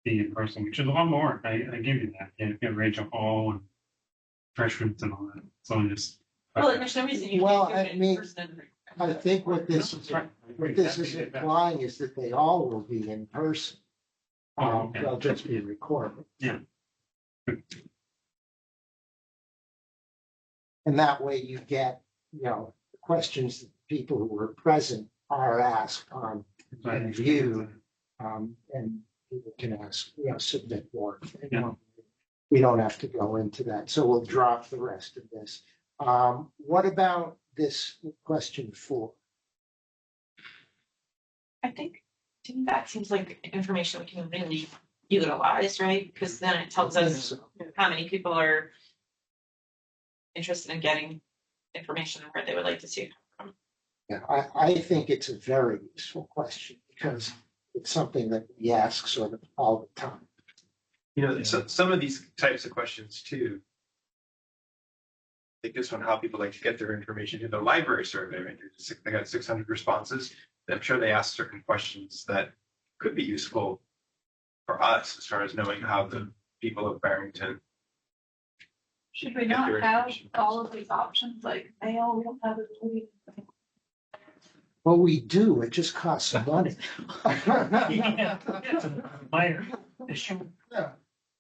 be in person, which is a lot more. I give you that. You get Rachel Hall and freshmen and all that. So just. Well, and there's no reason you Well, can't do it I in mean, person. I think what this is implying is that they all will be in person. Oh, okay. They'll just be recorded. Yeah. And that way you get, the questions that people who were present are asked on view. And people can ask, submit more. if they Yeah. want. we don't have to go into that, so we'll drop the rest of this. What about this question 4? I think to me that seems like information we can really utilize, right? Because then it tells us how many people are interested in getting information and where they would like to see it from. Yeah, I think it's a very useful question because it's something that we ask sort of all the time. You know, so, some of these types of questions too. Like this one, how people like to get their information in the library survey, right? They got 600 responses. I'm sure they asked certain questions that could be useful for us as far as knowing how the people of Barrington. Should we Get not their have information. all of these options like mail? We don't have it. Well, we do, it just costs money. Minor issue. Yeah,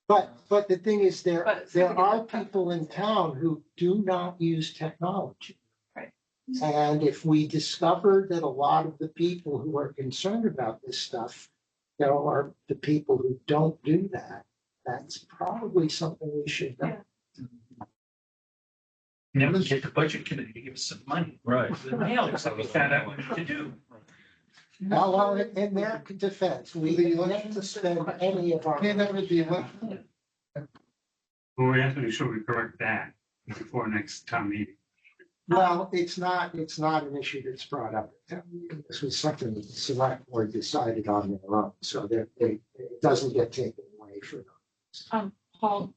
But the thing is, there But- are people in town who do not use technology. Right. And if we discover that a lot of the people who are concerned about this stuff, there are the people who don't do that, that's probably something we should know. Never get the budget committee to give us some money. Right. The mail, so we found out what we need to do. Well, in their defense, we didn't to spend any of our. can't have it be election. Well, we have to make sure we correct that before next town meeting. Well, it's not an issue that's brought up. at town meeting. This was something that the select board decided on their own, so that it doesn't get taken away from them. Paul,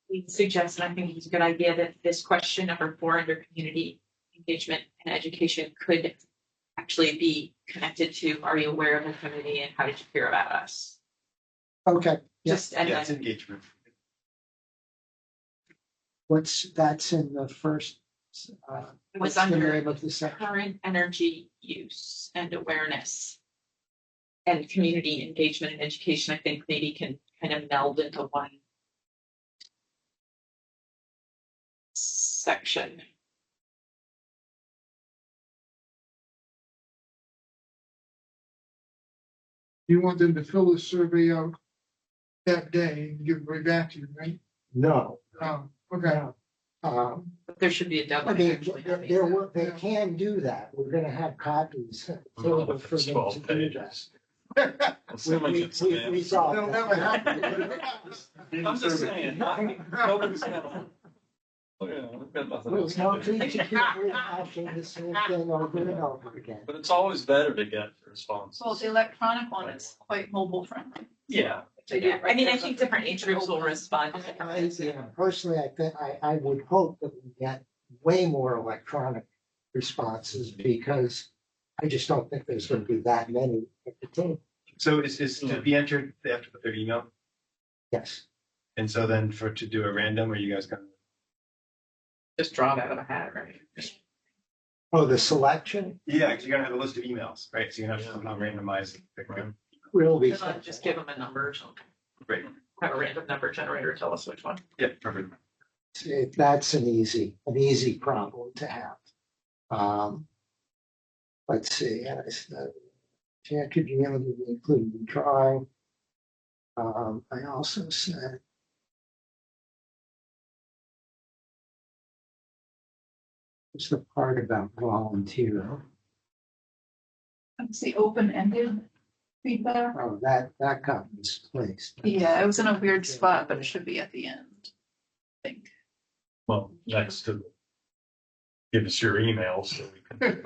we suggested, I think it's a good idea that this question number 4 under community engagement and education could actually be connected to, are you aware of the community and how did you hear about us? Okay, yeah, Just, and Yeah, it's then, engagement. that's in the first. was What's the under name of the section? current energy use and awareness. And community engagement and education, I think maybe can kind of meld into one section. You want them to fill the survey out that day and give it right back to you, right? No. Okay. But there should be a I deadline. mean, actually. they can do that. We're gonna have copies available for It's them 12 to do pages. that. Assuming it's We an resolved It'll that. never happen. I'm just saying, nobody's gonna. Oh, yeah, we've got nothing else There's no to do. need to keep rehashing the same thing over and over again. But it's always better to get responses. Well, the electronic one is quite mobile friendly. Yeah. Yeah, I mean, I think different age groups will respond. Personally, I think, I would hope that we get way more electronic responses because I just don't think there's gonna be that many at the table. So is to be entered, they have to put their email. Yes. And so then to do a random, are you guys gonna? Just draw it out of a hat, right? Oh, the selection Yeah, because you're gonna have a list of emails, right? So you're gonna have to somehow randomize. Right. will be. Just give them a number or something. Great. Have a random number generator tell us which one. Yeah, perfect. That's an easy problem to have. Let's see, could you include the drawing? I also said. What's the part about volunteer? It's the open-ended feedback. Oh, that got misplaced. Yeah, it was in a weird spot, but it should be at the end. I think. Well, next to give us your email so we can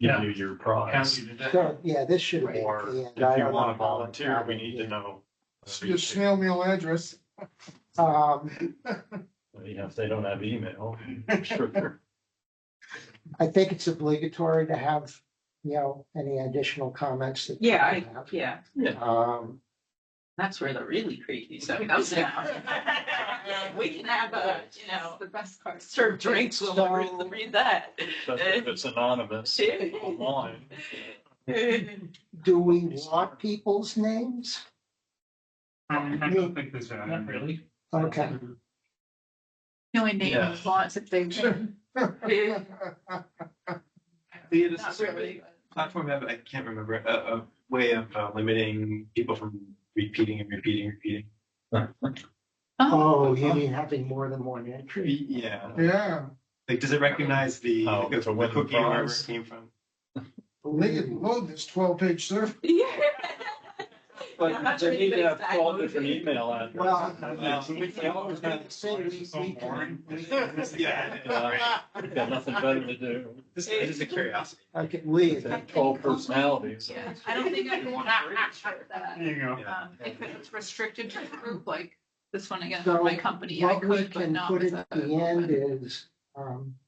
give you your prize. So, yeah, this should be. Or at the end. if I you don't want to know how volunteer, we it need to is. know. Your snail mail address. If they don't have email, I'm sure. I think it's obligatory to have, any additional comments that. Yeah, you have. yeah, that's where the really creepy stuff comes in. We can have The best part. serve drinks when we read that. Especially if it's anonymous online. Do we want people's names? I don't think there's a. Not really. Okay. The only name Yeah. is wants if they win. Does the Not survey really. platform have, I can't remember, a way of limiting people from repeating and repeating? Oh, you mean having more than one entry? Yeah, Yeah, like, does it recognize the Oh, the to win the cookie or wherever prize. it came from? they can load this 12-page survey. Yeah. But they need to have 12 different email addresses. Well, We always got Yeah. got nothing better to do. This is a curiosity. Okay, Lee, They have 12 personalities. Yeah, I don't think I want to restrict that. There you go. Yeah. If it's restricted to a group, like this one again, So for my company, I what we could, but can not put with at a. the end is,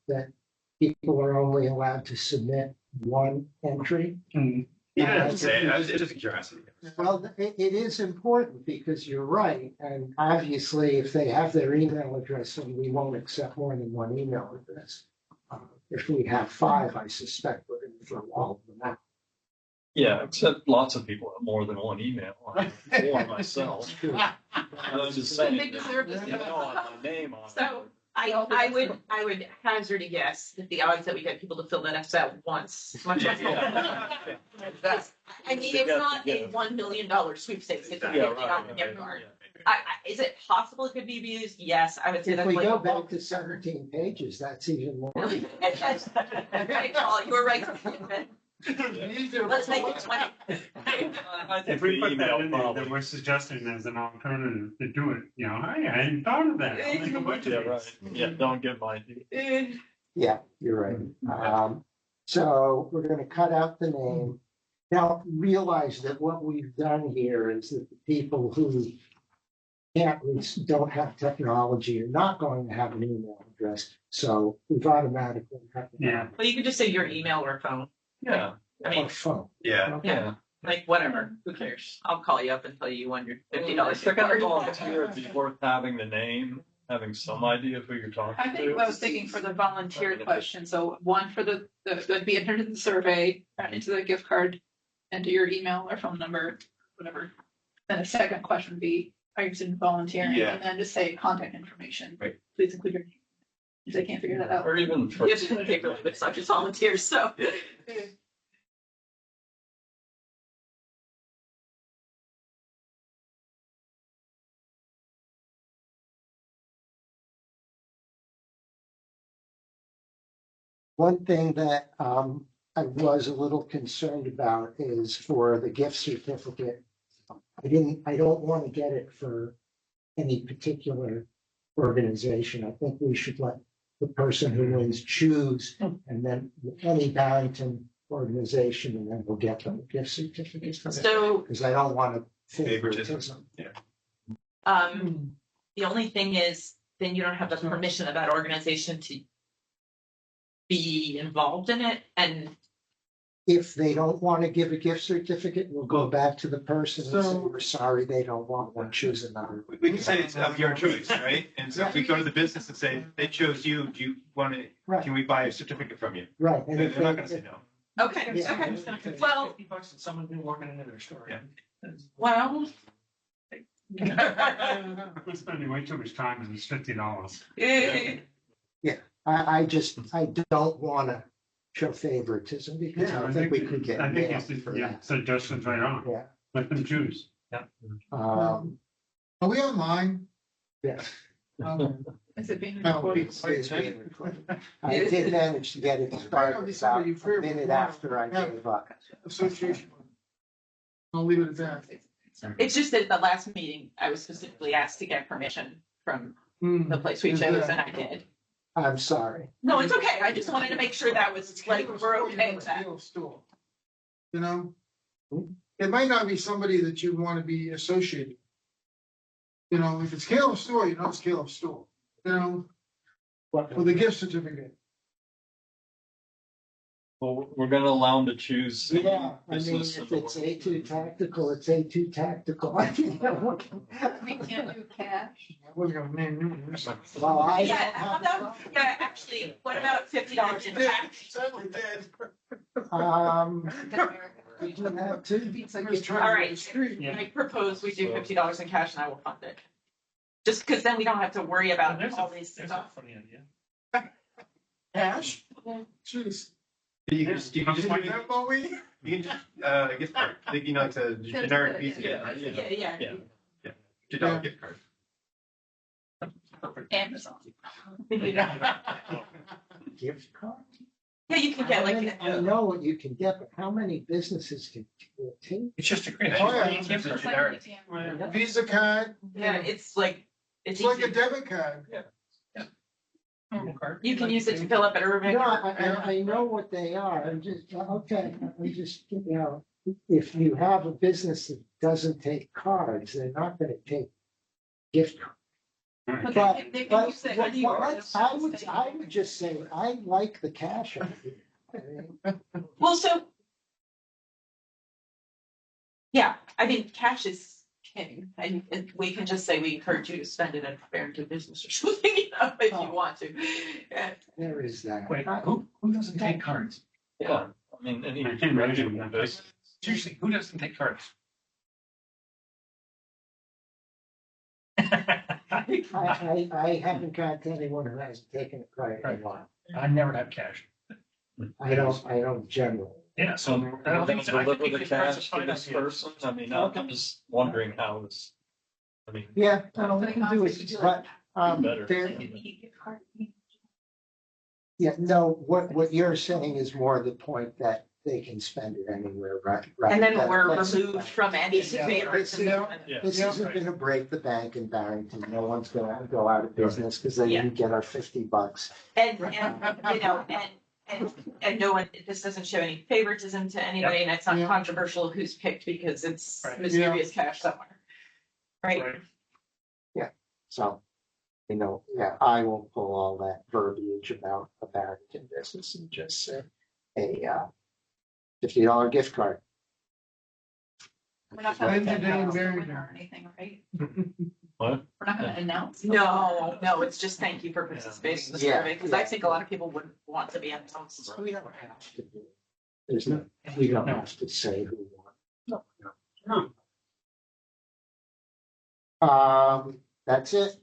that people are only allowed to submit one entry. Mm. You don't have to say it, it's just a curiosity. Well, it is important because you're right. And obviously, if they have their email address, then we won't accept more than one email address. If we have 5, I suspect we're going to throw all of them out. Yeah, except lots of people have more than one email. Or myself. I'm just saying. They deserve this. You know, I have my name on it. So I would hazard a guess that the odds that we get people to fill that out once. Much less. Yeah. I mean, it's not a $1 million sweepstakes. It's a Yeah, $50 right. gift card. Is it possible it could be abused? Yes, I would say If that's we like. go back to 17 pages, that's even more. Right, Paul, you were right. Let's make it 20. I think If we the put that email in there, probably. that we're suggesting as an alternative to do it, you know, hey, I hadn't thought of that. I'll make a bunch of Yeah, these. right. Yeah, don't give my idea. Yeah, you're right. So we're gonna cut out the name. Now, realize that what we've done here is that the people who don't have technology are not going to have an email address. So we've automatically cut them Yeah. out. Well, you could just say your email or phone. Yeah, I mean, Or phone. Yeah. yeah. like whatever, who cares? I'll call you up and tell you you won your $50. If they're gonna volunteer, it'd be worth having the name, having some idea of who you're talking I think to. I was thinking for the volunteer question, so one for that'd be entered in the survey, into the gift card, enter your email or phone number, whatever. Then a second question would be, are you interested in volunteering? Yeah. And then just say contact information. Right. Please include your name. If they can't figure that out. Or even for. Yes, paper, but it's not just volunteers, so. One thing that I was a little concerned about is for the gift certificate. I don't want to get it for any particular organization. I think we should let the person who wins choose, and then any Barrington organization, and then we'll get them a gift certificate from it. So, Because I don't want to Favoritism. favoritism. Yeah. the only thing is, then you don't have the permission of that organization to be involved in it, and If they don't want to give a gift certificate, we'll go back to the person and say, So- we're sorry, they don't want one, choose another. We can say it's of your choice, right? And so if we go to the business and say, they chose you, do you want to, Right, can we buy a certificate from you? right. And They're if not they- gonna say no. okay, Yeah. okay. Well, Someone's been working into their store. Yeah. well. We're spending way too much time and it's $50. I don't want to show favoritism because I think we could get I think nailed for yeah, that. suggestions right on. Yeah. Let them choose. Um, Are we online? yeah. Is it being No, recorded? It's being recorded. I did manage to get it started about a minute after I gave up. Association. I'll leave it at that. It's just that at the last meeting, I was specifically asked to get permission from Hmm. the place we chose, and I did. I'm sorry. No, it's okay. I just wanted to make sure that was like, we're okay with that. Caleb Store. You know, it might not be somebody that you want to be associated. You know, if it's Caleb Store, you know it's Caleb Store, you know, with a gift certificate. Well, we're gonna allow them to choose. Yeah, I mean, business if and- it's A2 tactical, it's A2 tactical. I mean, We can't do cash. I wasn't gonna name you. well, I. Yeah, how about, yeah, actually, what about $50 in cash? Certainly did. We do have two. All right. I propose we do $50 in cash and I will fund it. Just because then we don't have to worry about all these stuff. funny idea. Cash? Jeez. You can just, Like that, Bowie? you can just, gift card, like, you know, it's a generic Visa. Yeah, Yeah, yeah. Yeah. $50 gift card. Perfect. Amazon. Gift card? Yeah, you can get like. I know what you can get, but how many businesses can take? It's just a great. Oh, yeah. It's a generic. Visa card, Yeah, it's like, it's it's like a easy. debit card. Normal card. You can use it to fill up at Irving. No, I know what they are. I'm just, okay, I'm just, if you have a business that doesn't take cards, they're not gonna take gift cards. But But, they can but, use it what- anywhere. I would just say, I like the cash idea. I mean, Well, so. Yeah, I mean, cash is king, and we can just say we encourage you to spend it at Barrington Business or something, if you want to. Yeah. There is that. Wait, who doesn't take cards? Yeah, I mean, any I can imagine reputable that. business. Seriously, who doesn't take cards? I haven't got anyone who hasn't taken a credit in a while. I never have cash. I don't generally. Yeah, so So I don't think we're so. gonna I think deliver we the should press cash a to this fine idea. person. I mean, I'm just wondering how this, I mean, Yeah, no, we can do it, but, Better. there, yeah, no, what you're saying is more the point that they can spend it anywhere, right? And then That- we're that's- removed from any This is- favorites. this is- yeah. This isn't gonna break the bank in Barrington. No one's gonna go out of business because they Yeah. didn't get our $50. And, you know, and no one, this doesn't show any favoritism to anybody, and it's not Yeah. controversial who's picked because it's Right. mysterious cash somewhere. Right? Right. So, yeah, I will pull all that verbiage about a Barrington business and just say a $50 gift card. We're not gonna Linda Day announce the Barrington. winner or anything, right? What? We're not gonna announce. the No, it's just thank you for participating in the Yeah, survey, because I yeah. think a lot of people wouldn't want to be announced. We don't have to do it. There's no, we don't have to say who won. That's it.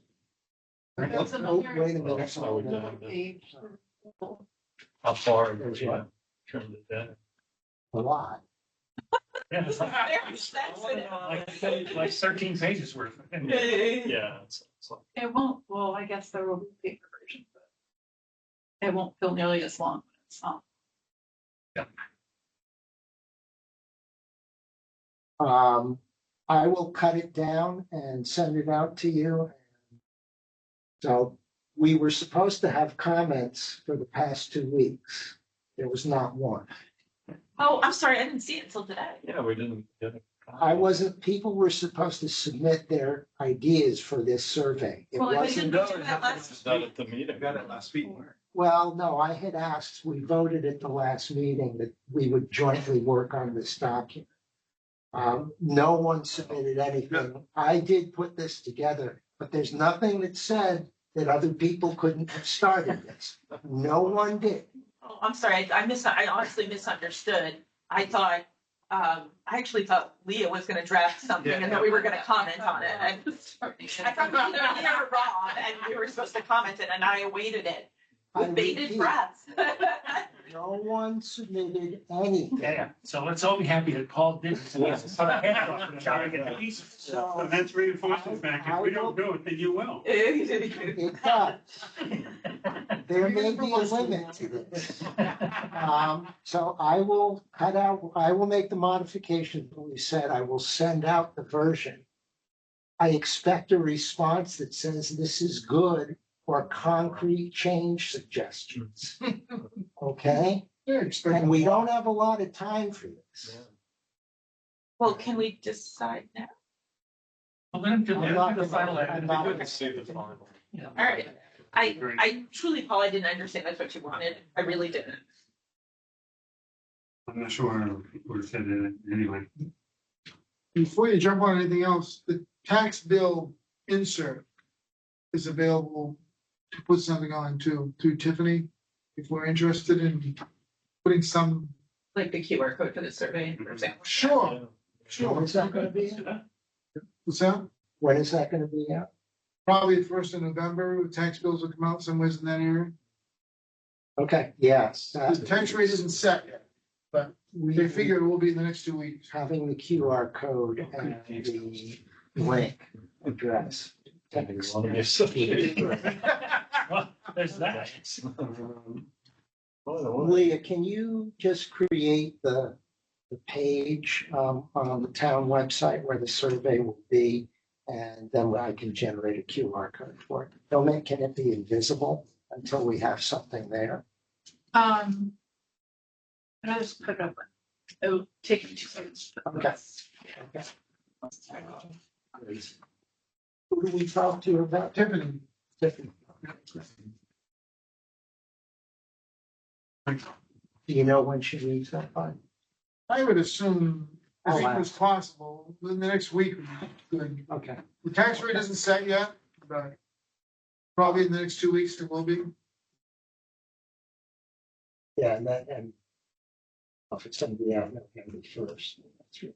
That's a Oh, very- wait a minute. So, Page. how far There's have you what? trimmed it down? A lot. Yeah, it's like- Very sensitive. like 13 pages worth. Yeah, it's like, It won't, well, I guess there will be paper version, but it won't feel nearly as long when it's not. I will cut it down and send it out to you. So we were supposed to have comments for the past 2 weeks. There was not one. Oh, I'm sorry, I didn't see it until today. yeah, we didn't get it. People were supposed to submit their ideas for this survey. It Well, if they wasn't, didn't do that last It's not at the meeting. I got it last week. well, no, I had asked, we voted at the last meeting that we would jointly work on this document. No one submitted anything. I did put this together, but there's nothing that said that other people couldn't have started this. No one did. Oh, I'm sorry, I honestly misunderstood. I thought, I actually thought Leah was gonna draft something and then we were gonna comment on it. And I thought either Leah or Rob, and we were supposed to comment it, and I awaited it I with bated repeat, breath. No one submitted anything. Yeah, so let's all be happy that Paul did. Put our head off and try to get a piece. So And that's reinforcing the fact, if we don't do it, then you will. it does. There may be a limit to this. So I will make the modification that we said. I will send out the version. I expect a response that says this is good or concrete change suggestions. Okay? And we don't have a lot of time for this. Well, can we decide now? Well, let him do I'm not the final gonna- edit. I'm It'd not be Good to see the final. All right. I truly, Paul, I didn't understand that's what you wanted. I really didn't. I'm not sure where it said it anyway. Before you jump on anything else, the tax bill insert is available to put something on through Tiffany. If we're interested in putting some, Like the QR code for the survey, for example. sure, When sure. is that gonna be? What's that? When is that gonna be out? Probably the 1st of November, the tax bills will come out somewhere in that area. Okay, yes. The tax rate isn't set yet, but they figure it will be in the next 2 weeks. Having the QR code and the link address You wanna be associated? Well, there's that. Leah, can you just create the page on the town website where the survey will be? And then I can generate a QR code for it. Can it be invisible until we have something there? And I just put it up. It'll take me 2 seconds. Okay. Who do we talk to about Tiffany. Tiffany? Do you know when she leaves that by? I would assume as Oh, soon wow. as possible, in the next week. Would be good. Okay. The tax rate isn't set yet, but probably in the next 2 weeks it will be. Yeah, and if it's gonna be out November 1st. That's really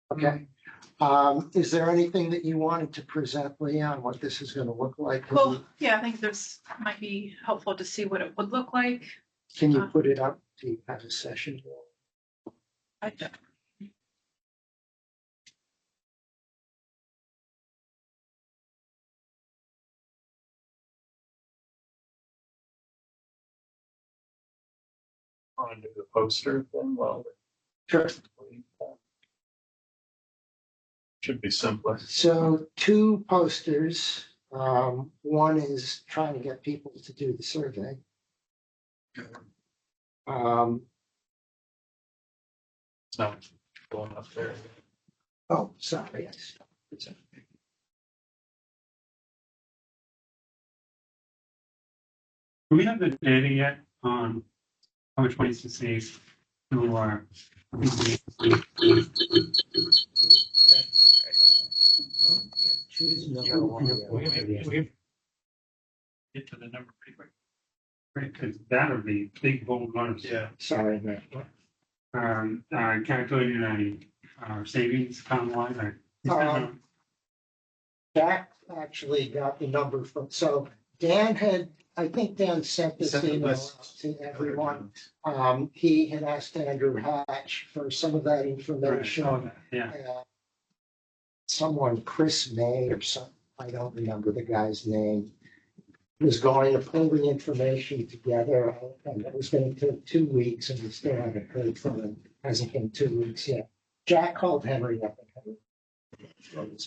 good. Okay. Is there anything that you wanted to present, Leah, on what this is gonna look like? Well, yeah, I think this might be helpful to see what it would look like. Can you put it up? Do you have a session? I don't. Want to do the poster thing? Well, Sure. should be simpler. So 2 posters. One is trying to get people to do the survey. It's not going up there. Oh, sorry. Yes. Do we have the data yet on how much money to save to our? Choose no. We get to the number pretty quick. Right, because that would be big bold numbers. Yeah. Sorry, Matt. Calculating a savings account line. Jack actually got the number from, so Dan had, I think Dan sent this Sent the email list. out to everyone. He had asked Andrew Hatch for some of that information. Yeah, Someone, Chris May or some, I don't remember the guy's name, was going to pull the information together, and it was going to take 2 weeks, and we still haven't heard from him. Hasn't been 2 weeks yet. Jack called Henry up and Henry.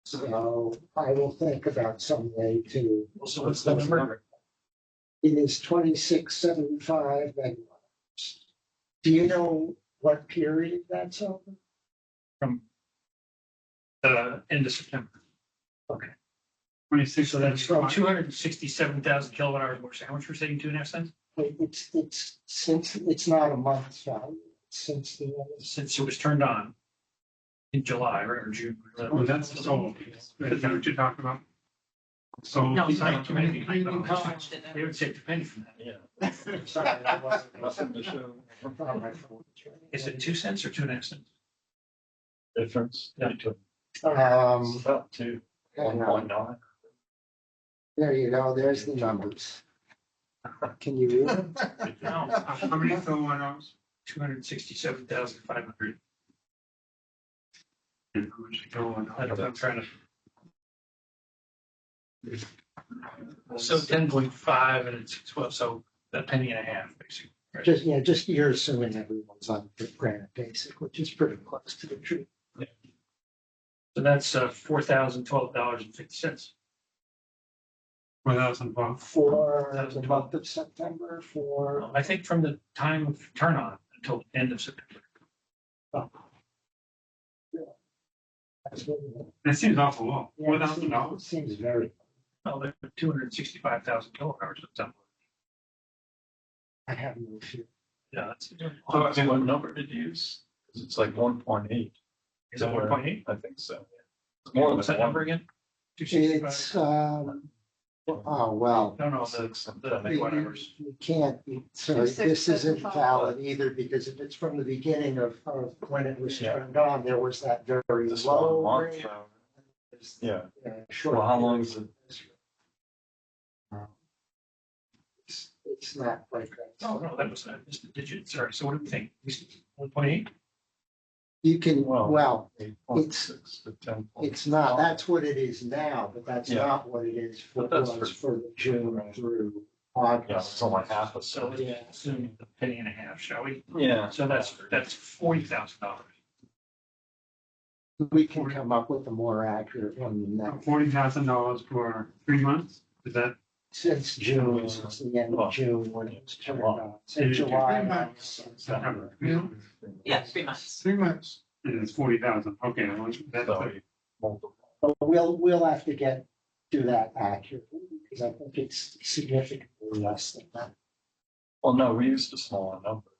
So I will think about some way to. So what's the number? It is 2675 megawatts. Do you know what period that's over? From end of September. 26. So that's from 267,000 kilowatt hours more. So how much we're saving, 2.5 cents? It's since, it's not a month's value, since the. Since it was turned on in July or June. Oh, that's the solar piece. Is that what you're talking about? So. No, It's sorry. not too many. Charged it. They would save a penny from that. Yeah. Sorry, that wasn't- Nothing to show. Is it 2 cents or 2.5 cents? Difference. Yeah. About 2, hang on. 1.9. There you go, there's the numbers. Can you read them? No, How many kilowatt hours? 267,500. And how much kilowatt hours? I'm trying to. So 10.5 and it's 12, so a penny and a half, basically. Right? Just you're assuming everyone's on the granite basic, which is pretty close to the truth. So that's $4,012.50. 4,000 For the month of September, for, I think from the time of turn on until the end of September. That seems awful low. yeah, it $4,000. seems very, Well, they're 265,000 kilowatt hours at some point. I have no fear. Yeah, that's. What number did you use? 'Cause it's like 1.8. Is that 1.8? I think so. It's more than What's that number again? It's, 265? oh, well. No, the megawatt hours. You can't, sorry, this isn't valid either, because if it's from the beginning of when it was Yeah. turned on, there was that very This low. one month. rate. Yeah. Short. Well, how long is it? It's not like that. Oh, no, that was, I missed the digit. Sorry. So what do we think? 1.8? You can, Well, well, 8.6 to 10. it's not, that's what it is now, but that's Yeah. not what it is for, But that's was for- for the June through Yeah, it's August. only half a So cent. yeah, assuming the penny and a half, shall we? Yeah. So that's $40,000. We can come up with a more accurate one than that. $40,000 for 3 months, is that? Since June, since the end of June, when it was turned on, since July. 3 months. September? Yeah. Yeah, 3 months. 3 months. And it's 40,000, okay, well, that's, So you multiply. But we'll have to do that accurately, because I think it's significantly less than that. Well, no, we used a smaller number.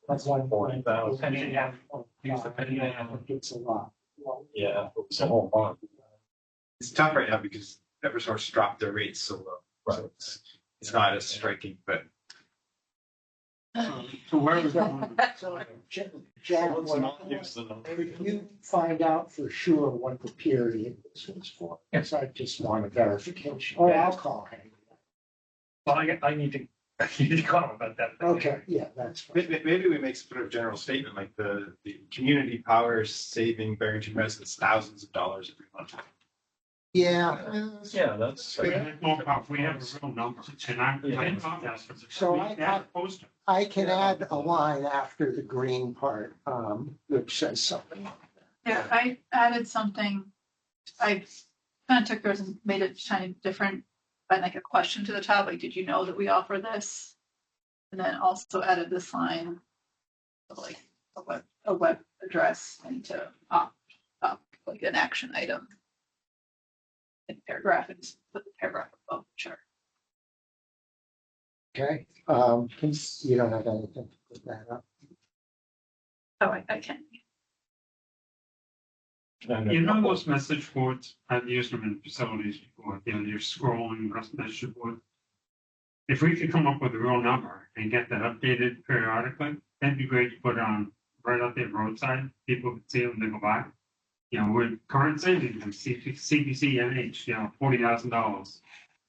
That's one point. 40,000. Penny and a half. Use the penny and a half. It's a lot. Yeah, it's a whole month. It's tough right now because Eversource dropped their rates so low. Right. So it's not as striking, but so where was that? So, Jack, Let's not use the number. could you find out for sure what the period this was for? Yes, I just want a verification, or I'll call him. Well, I need to, I need to comment about that. Okay, yeah, that's fine. maybe we make sort of a general statement like the community power is saving Barrington residents thousands of dollars every month. Yeah, Yeah, that's. We have a real number, and I thought that's. So we I- had a poster. I can add a line after the green part, which says something. Yeah, I added something. I kind of took yours and made it tiny different, by like a question to the top, like, did you know that we offer this? And then also added this line, of like a web address and to opt like an action item. In paragraph and just put the paragraph above the chart. Okay, you don't have anything to put that up. Oh, I can. You know those message boards, I've used them in facilities before, you're scrolling message board. If we could come up with a real number and get that updated periodically, that'd be great to put on right out there roadside, people could see it when they go by. With current savings and CPC, NH, $40,000.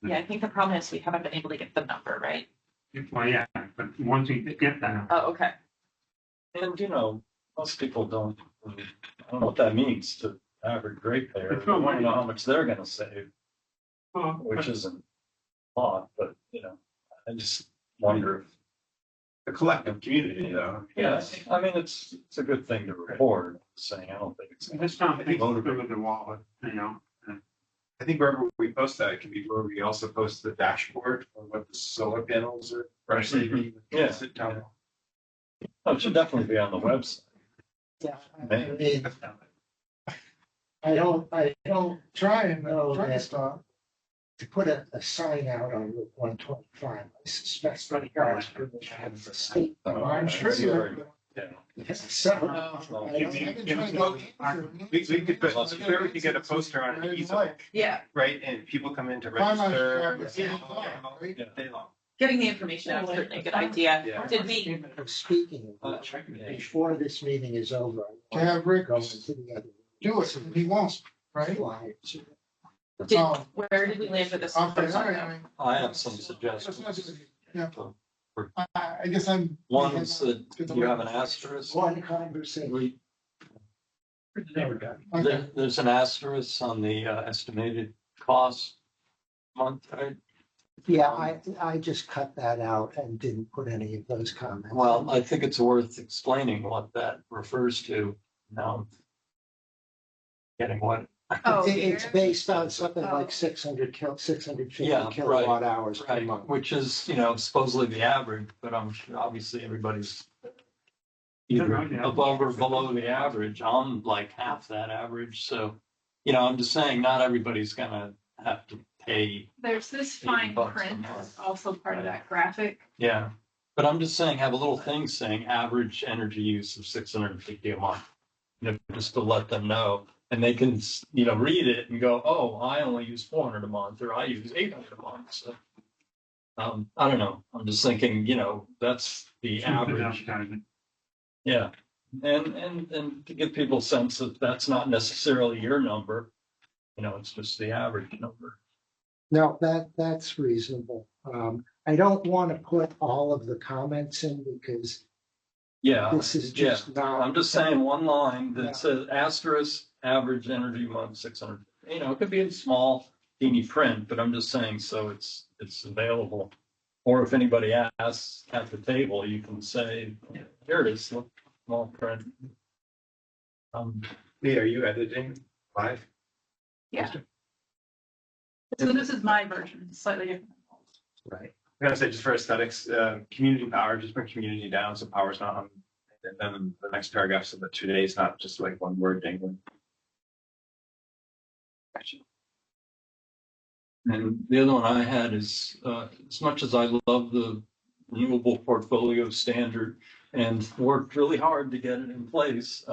Yeah, I think the problem is we haven't been able to get the number, right? Well, yeah, but once we get that, Oh, okay. And, most people don't, I don't know what that means to average ratepayer. It's They no want to know money. how much they're gonna save, well, which isn't a lot, but, I just wonder if. The collective community, though. Yes, I mean, it's a good thing to report, saying, I don't think it's. it's not things to do with the wallet, I think wherever we post that, it can be where we also post the dashboard or what the solar panels are saving. Yeah. Sit down. Oh, it should definitely be on the website. Yeah, I mean, I don't Try and, know try to that stop. to put a sign out on Route 125. I suspect that requires permission from the state. I'm sure you. So, Well, I I've don't- been trying to get- We could put, I'm sure we could get a poster on an easel, Yeah, right? And people come in to Find my register. shop, right? Day long. getting the information out is certainly a good idea. Yeah. Did we, Speaking of which, before this meeting is over, To have Rick go into the other. do it, and he won't, right? Slides. did, Oh. where did we land with this? Okay, all right, I mean, I have some that's suggestions. not just- yeah. I guess I'm. One is that you have an asterisk. One conversation. We- Okay. There's an asterisk on the estimated cost month, right? Yeah, I just cut that out and didn't put any of those comments. Well, I think it's worth explaining what that refers to now. Getting what? Oh, It's here? based on something like Oh. 650 Yeah, right, kilowatt hours per Right, month. which is, supposedly the average, but I'm sure obviously everybody's either above or below the average. I'm like half that average, so, I'm just saying, not everybody's gonna have to pay. There's this $80 fine a print month. that's also part of that graphic. Yeah, but I'm just saying, have a little thing saying average energy use of 650 a month. Just to let them know, and they can, read it and go, oh, I only use 400 a month, or I use 800 a month, so. I don't know, I'm just thinking, that's the average, yeah. And to give people a sense that that's not necessarily your number, it's just the average number. No, that's reasonable. I don't want to put all of the comments in because Yeah, This is yeah. just not. I'm just saying one line Yeah. that says asterisk average energy month 600. You know, it could be in small teeny print, but I'm just saying so it's available. Or if anybody asks at the table, you can say, here it is, look, small print. Lee, are you editing live? Yeah. So this is my version, slightly different. Right. I'm gonna say just for aesthetics, community power, just bring community down so power's not on. And then the next paragraph so that today's not just like one word dangling. Gotcha. And the other one I had is, as much as I love the renewable portfolio standard and worked really hard to get it in place,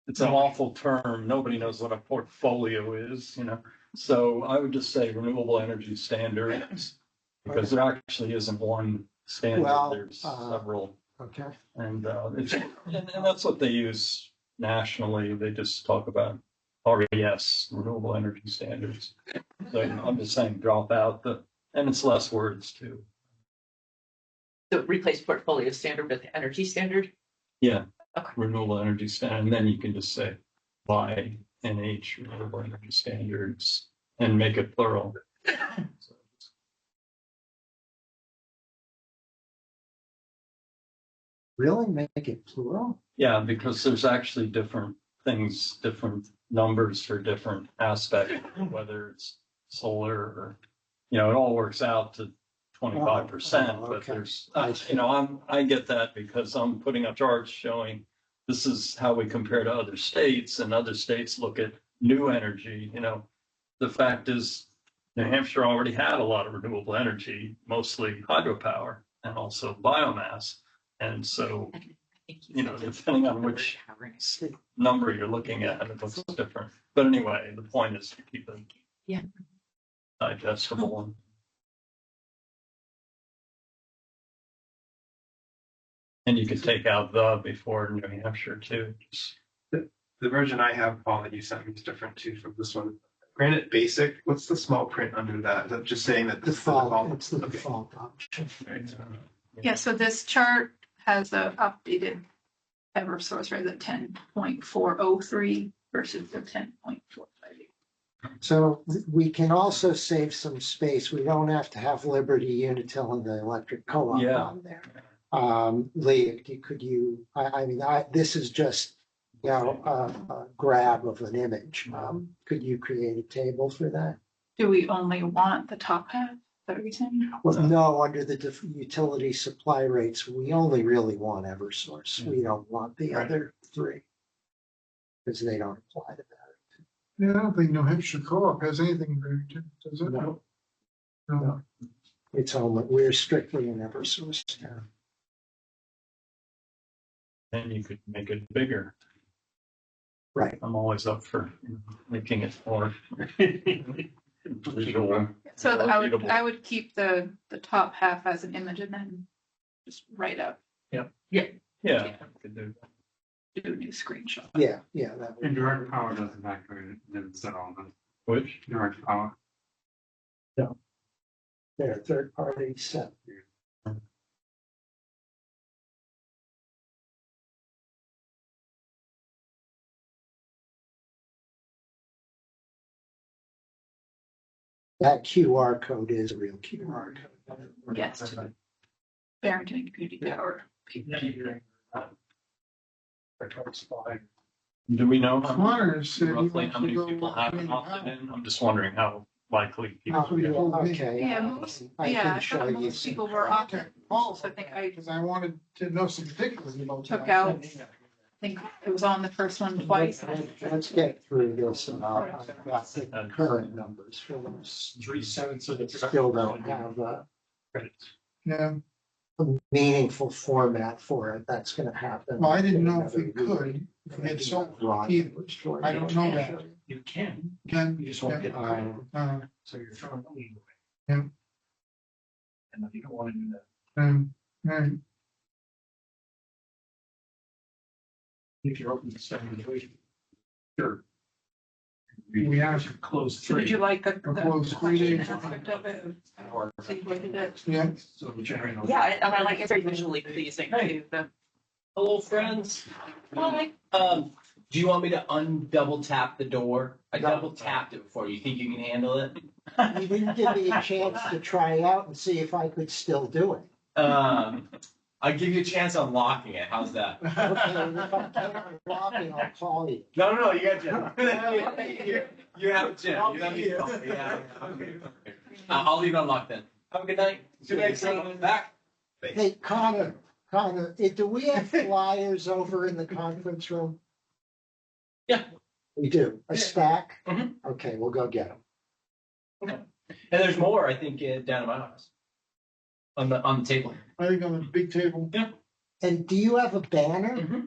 it's an awful term. Nobody knows what a portfolio is, you know. So I would just say renewable energy standards, because there actually isn't one standard. Well, There's several. Okay. And and that's what they use nationally. They just talk about RES, renewable energy standards. So I'm just saying drop out and it's less words too. So replace portfolio standard with energy standard? Yeah. Okay. Renewable energy standard. And then you can just say by NH renewable energy standards and make it plural. So, Really make it plural? yeah, because there's actually different things, different numbers for different aspects, whether it's solar or, you know, it all works out to 25%, Oh, but okay. there's, I see. you know, I get that because I'm putting up charts showing this is how we compare to other states, and other states look at new energy. You know, the fact is New Hampshire already had a lot of renewable energy, mostly hydropower and also biomass. And so, you know, depending on which number you're looking at, it looks different. But anyway, the point is to keep it digestible. And you could take out the before New Hampshire too. The version I have, Paul, that you sent me is different too from this one. Granite basic, what's the small print under that? Is that just saying that this is the Default, default? it's the Okay. default option. Yeah, so this chart has a updated Eversource, right, the 10.403 versus the 10.458. So we can also save some space. We don't have to have Liberty Unitil and the electric co-op Yeah. on there. Lee, could you, this is just, you know, a grab of an image. Could you create a table for that? Do we only want the top half? Is that what you're saying? Well, no, under the utility supply rates, we only really want Eversource. We don't want the other three. Because they don't apply to that. Yeah, I don't think New Hampshire Co-op has anything in Barrington, does it? No. No. It's only, we're strictly an Eversource town. And you could make it bigger. Right. I'm always up for making it more visual. So more I readable. would keep the top half as an image and then just write up, Yeah, I could do that. do a new screenshot. Yeah, that would. And direct power doesn't factor in, then set all the Which? direct power. They're third party set. That QR code is a real QR code. Yes, to the Barrington Community Power. Do we know how Connor said he roughly wants how to many go people haven't opted in? I'm just wondering how likely people. Oh, yeah, okay. Yeah, most, I yeah, can I show thought you. most some- people were opted. Paul, So I think I because I wanted to know some particulars about. took that. out, I think it was on the first one twice. Let's get through this and I've got the current numbers for those. 3/7 of the Still don't have a Yeah, meaningful format for it. That's gonna happen. well, I didn't know if in we another could, week. if we had so Broad either. numbers for I it. don't know that. You can, Again, you just won't get, so you're throwing the lead away. Yeah. And you don't want to do that. right. If you're open to 7 days. Sure. We have- should close So would you 3. like the Close 3 days. aspect of it? So you waited it. Yeah, So the general. Yeah, and I like it's very visually pleasing too. Hello, friends. Hi. Do you want me to undouble tap the door? I double tapped it before. You think you can handle it? You didn't give me a chance to try out and see if I could still do it. I'll give you a chance on locking it. How's that? Okay, if I can't unlock it, I'll call you. No, you got Jim. You have Jim. You have me. Yeah. Okay. I'll leave it unlocked then. Have a good night. Good night, son. Back. Hey, Connor, do we have flyers over in the conference room? Yeah. We do, a stack? Mhm. Okay, we'll go get them. And there's more, I think, down at my office. On the table. I think on the big table. And do you have a banner? Mm-hmm.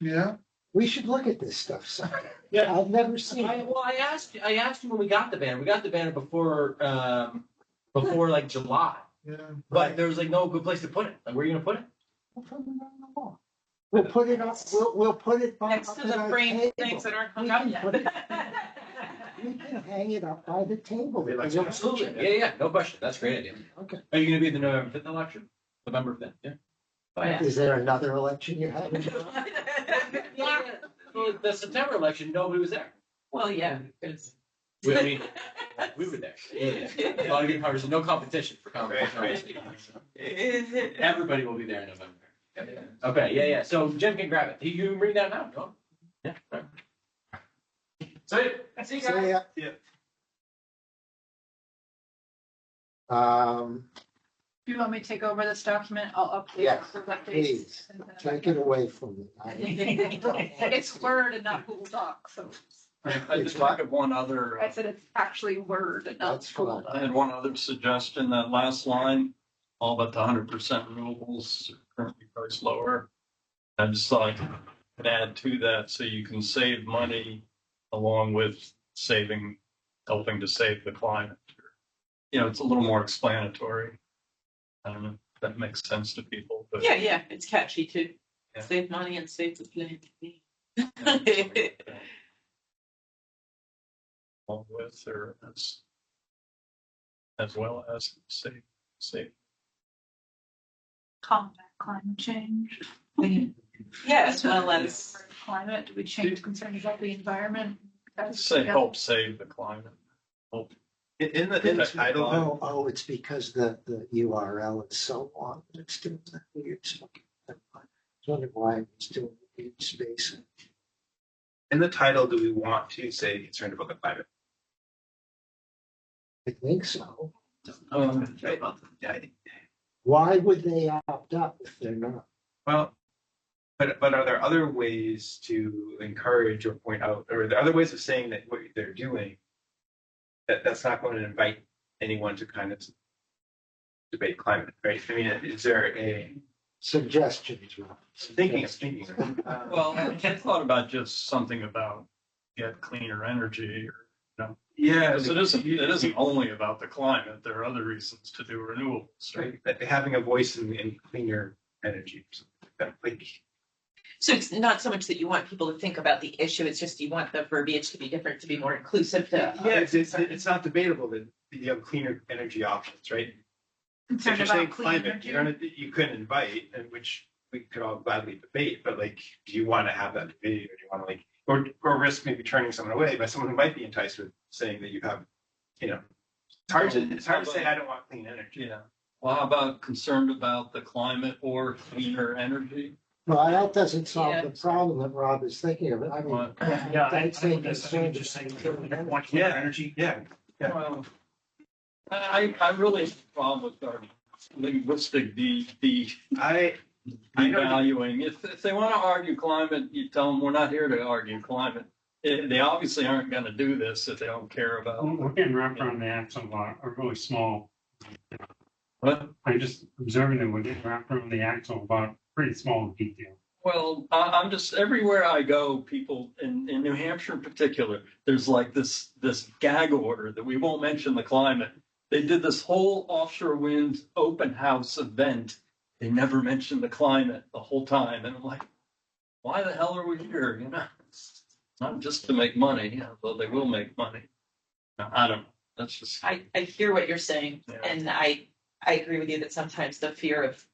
Yeah. We should look at this stuff sometime. Yeah. I've never seen it. I asked you when we got the banner. We got the banner before like July. Yeah. But there was like no good place to put it. Like, where are you gonna put it? We'll put it on the wall. We'll put it up, we'll put it. Next to the frame things that aren't hung up yet. We can hang it up by the table. Absolutely. Yeah, no question. That's a great idea. Okay. Are you gonna be at the November 5th election? November 5th, yeah. Oh, yeah. Is there another election you have? Yeah. Well, the September election, nobody was there. Well, yeah, it's. We were there. A lot of good conversation, no competition for conversation. Everybody will be there in November. Okay, yeah. So Jim can grab it. You can bring that now, no? Yeah. All right. See you guys. See ya. Yeah. Do you want me to take over this document? I'll update. Yes, it with updates. please. Take it away from me. It's Word and not Google Doc, so I just think of one other. I said it's actually Word and not That's Google fine. Doc. I had one other suggestion, that last line, all but the 100% renewables currently priced lower. I just thought I could add to that so you can save money along with helping to save the climate. You know, it's a little more explanatory. I don't know if that makes sense to people, but. Yeah, it's catchy too. Yeah. Save money and save the planet. Along with, or as well as save. Combat climate change. Yeah, as well as. Climate, do we change concerns about the environment? Help save the climate. In the title, Oh, it's because the URL is so long. It's doing that weird stuff. I was wondering why it's doing weird spacing. in the title, do we want to say concerned about the climate? I think so. Right? Yeah, I think. Why would they opt up if they're not? Well, but are there other ways to encourage or point out, or are there other ways of saying that what they're doing that's not going to invite anyone to kind of debate climate, right? I mean, is there a Suggestions, Rob. thinking? Well, I thought about just something about get cleaner energy, or Yeah, because it isn't only about the climate. There are other reasons to do renewables, right? right. Having a voice in cleaner energy, or something like that. Like, So it's not so much that you want people to think about the issue, it's just you want the verbiage to be different, to be more inclusive to. yeah, it's not debatable that you have cleaner energy options, right? If Concerned you're saying about clean climate, energy. you couldn't invite, and which we could all gladly debate, but like, do you want to have that debate, or do you want to or risk maybe turning someone away by someone who might be enticed with saying that you have, it's hard to say I don't want clean energy. Yeah. Well, how about concerned about the climate or cleaner energy? Well, that doesn't solve Yeah. the problem that Rob is thinking of. I mean, What? Yeah, I'd say that's concerned just saying, about want clean Yeah. energy. Yeah, yeah. Well, I really have a problem with our linguistic I know. devaluing. If they want to argue climate, you tell them we're not here to argue climate. They obviously aren't going to do this if they don't care about. We're getting wrapped around the axle of a really small. What? I'm just observing that we're getting wrapped around the axle about pretty small detail. Well, I'm just everywhere I go, people in New Hampshire in particular, there's like this gag order that we won't mention the climate. They did this whole offshore wind open house event. They never mentioned the climate the whole time. And I'm like, why the hell are we here? It's not just to make money, though they will make money. No, I don't know. That's just. I hear what you're saying, Yeah. and I agree with you that sometimes the fear of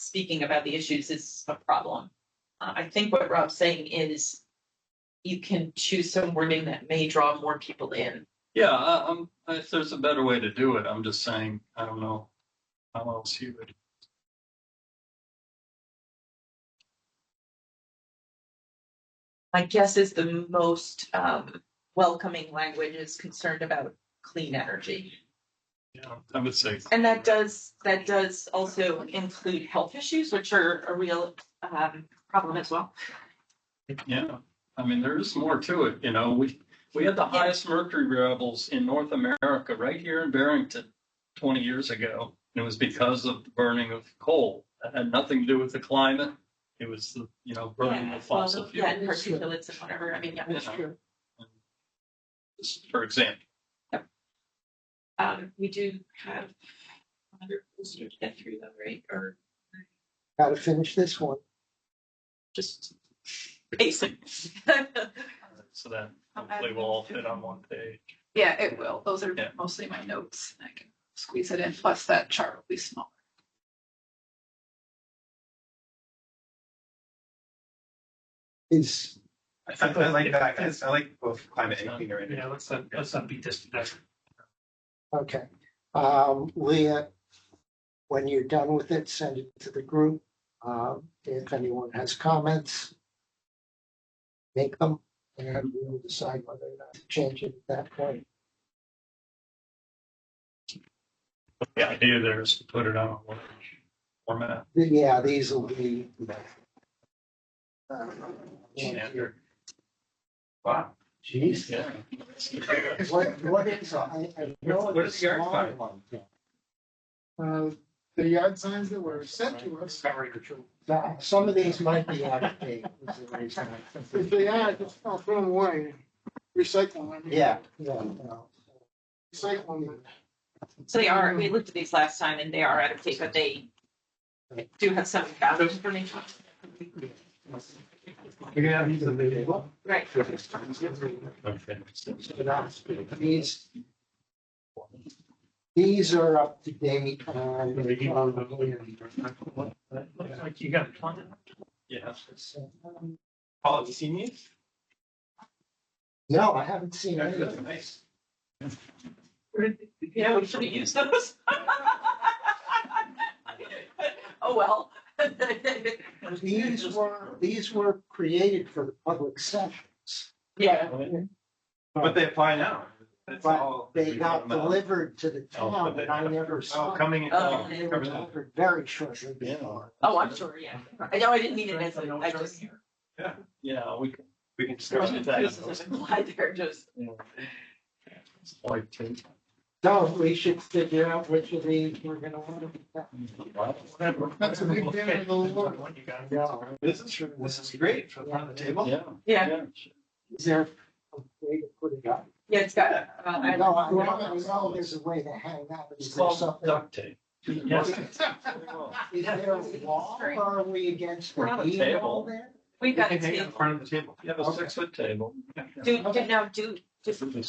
speaking about the issues is a problem. I think what Rob's saying is you can choose some wording that may draw more people in. Yeah, if there's a better way to do it, I'm just saying, I don't know how else you would. My guess is the most welcoming language is concerned about clean energy. Yeah, I would say. And that does also include health issues, which are a real problem as well. Yeah, I mean, there is more to it, you know, we had the highest mercury levels in North America right here in Barrington 20 years ago. And it was because of the burning of coal. That had nothing to do with the climate. It was the, you know, burning of fossil fuel. Yeah, and particulates and whatever. I mean, yeah, That's true. For example. we do have another poster to get through though, right? Or Gotta finish this one. just basic. So that hopefully will all fit on one page. Yeah, it will. Those are Yeah. mostly my notes. I can squeeze it in, plus that chart will be smaller. Is, I like that. I like both climate and cleaner energy. Yeah, let's not beat this to death. okay. Leah, when you're done with it, send it to the group. If anyone has comments, make them, and we'll decide whether or not to change it at that point. The idea there is to put it on a large format. Yeah, these will be. Standard. Wow. Geez. Yeah. What is, I know What it's is the yard small sign? one, yeah. The yard signs that were sent to us, Some of these might be out of date. is the reason. if they are, just I'll throw them away, recycle them. Yeah, no. Recycle them. So they are, we looked at these last time and they are out of date, but they do have some valid information. You're gonna have these in the table? Right. These are up to date and. Looks like you got a ton. Yeah. Paul, have you seen these? No, I haven't seen Yeah, any of those are them. nice. Yeah, we should have used those. Oh, well. These were created for the public sessions, Yeah. But they apply now. That's but all. they got delivered to the Oh, town but they- and I never Oh, saw them. coming in. Oh, They were delivered very shortly before. Oh, I'm sure, yeah. I know I didn't mean it as a, I just. Yeah, We can discuss it. There's a slide there, just. Like two. So we should figure out which of these we're gonna want to. That's a big fan of the logo. Yeah. This is great for the front of the table. Yeah. Yeah, Is there a way to put it up? yeah, it's got, I know there's a way to hang that. It's Is there called something? duct tape. Yes. Is there a wall or are we against the We're on a heat table. wall there? we've got You a can hang it in table. front of the table. You have a 6-foot table.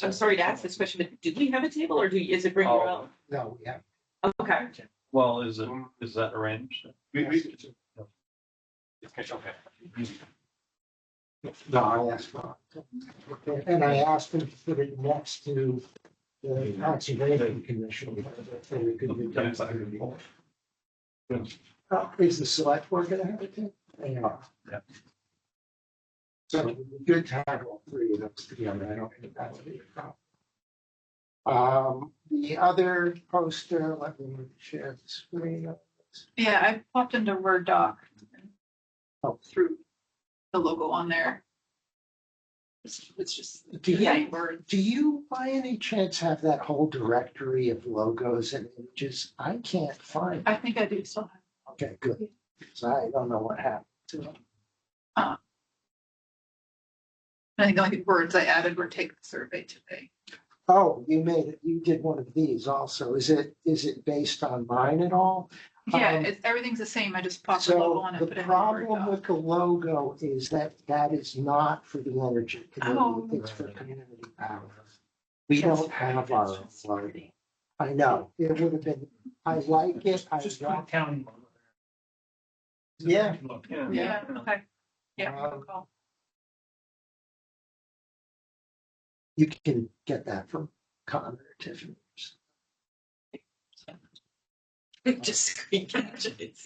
I'm sorry to ask this question, but do we have a table or is it bring your own? No, we have. Okay. Well, is that arranged? Okay. No, I asked Ron. And I asked him to put it next to the Conservation Commission. So we could do that. Is the select board gonna have it too? They are. Yeah. So it would be good to have all three of those together. I don't think that would be a problem. The other poster, let me share the screen. Yeah, I popped into Word doc. Oh. Through the logo on there. It's just, Do yeah, you, Word. do you by any chance have that whole directory of logos and images? I can't find. I think I do still have. Okay, good. So I don't know what happened to them. I think the only words I added were take the survey today. Oh, you made it, you did one of these also. Is it based on mine at all? Yeah, Um, everything's the same. I just popped the logo So on it. the put it in the Word problem doc. with the logo is that is not for the energy Oh. community, it's for community power. We don't have our own logo. I know, it would have been, I like it, I Just put don't, county. Yeah. Look, Yeah, okay. Yeah. Um, call. You can get that from Connor or Tiffany. Just screen capture it.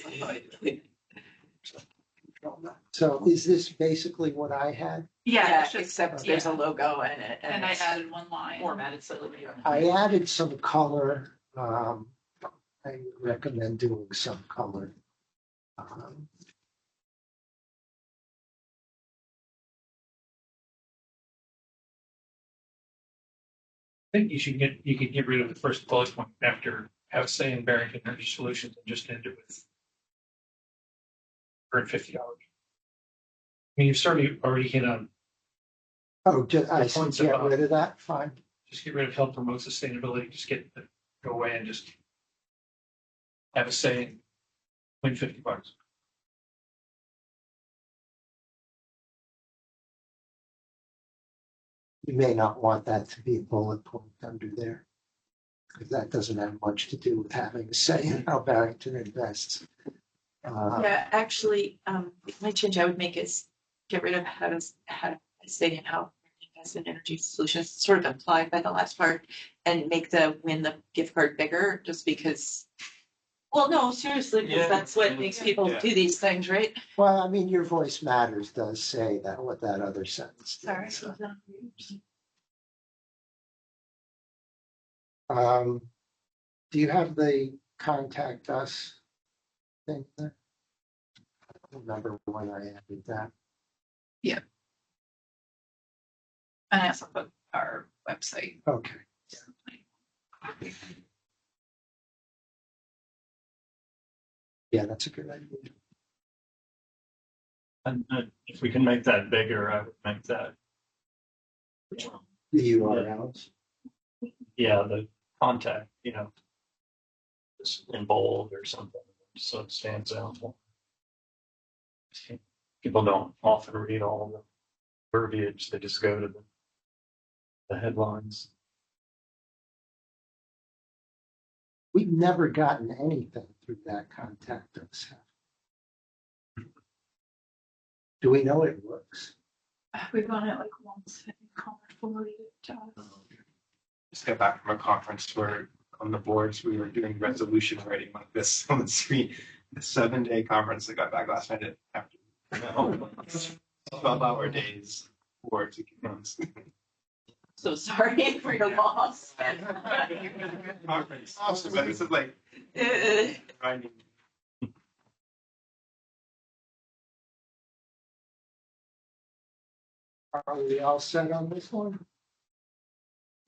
So is this basically what I had? Yeah, Yeah, it's just, except there's a yeah. logo in it. And I it's added one line. Formatted slightly. I added some color. I recommend doing some color. Um, I think you could get rid of the first bullet point after have a say in Barrington Energy Solutions and just end it with $150. I mean, you've certainly already hit on, I The should points get about- rid of that, fine. just get rid of help promote sustainability, just go away and just have a say and win $50. You may not want that to be a bullet point under there. Because that doesn't have much to do with having a say in how Barrington invests. Yeah, actually, my change I would make is get rid of how to say and how invest in energy solutions, sort of implied by the last part, and make the win the gift card bigger, just because. Well, no, seriously, because Yeah. that's what makes people Yeah. do these things, right? Well, I mean, your voice matters does say that, what that other sentence. Sorry. is. Um, do you have the contact us thing there? I don't remember when I added that. And I also put our website. Okay. Yeah, that's a good idea. And if we can make that bigger, I would make that, The URLs. yeah, the contact, just in bold or something, so it stands out more. People don't often read all the verbiage, they just go to the headlines. We've never gotten anything through that contact us. Do we know it works? We've done it like once, I think Connor forwarded it to us. Just got back from a conference where on the boards, we were doing resolution writing like this on the street. The 7-day conference that got back last night after 12-hour days. Boards. So sorry for your loss. Conference. But this is like writing. Are we all set on this one?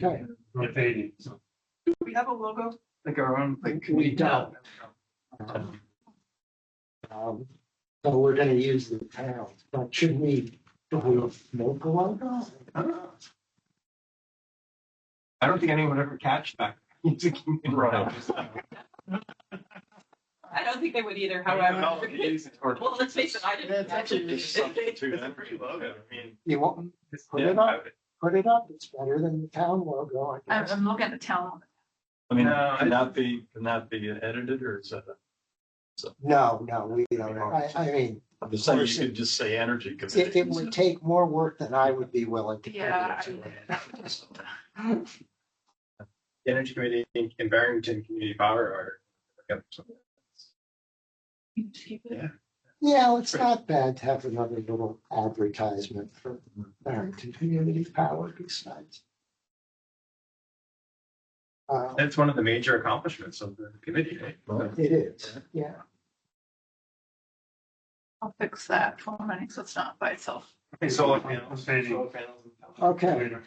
Okay, We're fading, so. Do we have a logo? Like our own, like. we don't. So we're gonna use the towns, but should we make a logo? I don't think anyone would ever catch that. Right. I don't think they would either, however. Well, let's face it, I didn't catch it. Just something to It's a them. pretty logo. I mean, You want, put Yeah. it up, put it up, it's better than the town logo, I guess. I'm looking at the town. I mean, No, can that be edited or is that? No, we don't, I mean, I'm just saying you could just say energy because. it would take more work than I would be willing to. put Yeah. into it. the Energy Committee in Barrington Community Power or. Yeah. Yeah, it's not bad to have another little advertisement for Barrington Community Power besides. That's one of the major accomplishments of the committee, right? It is, yeah. I'll fix that formatting so it's not by itself. Solar I'm panels. fading. Solar panels. Okay, Later.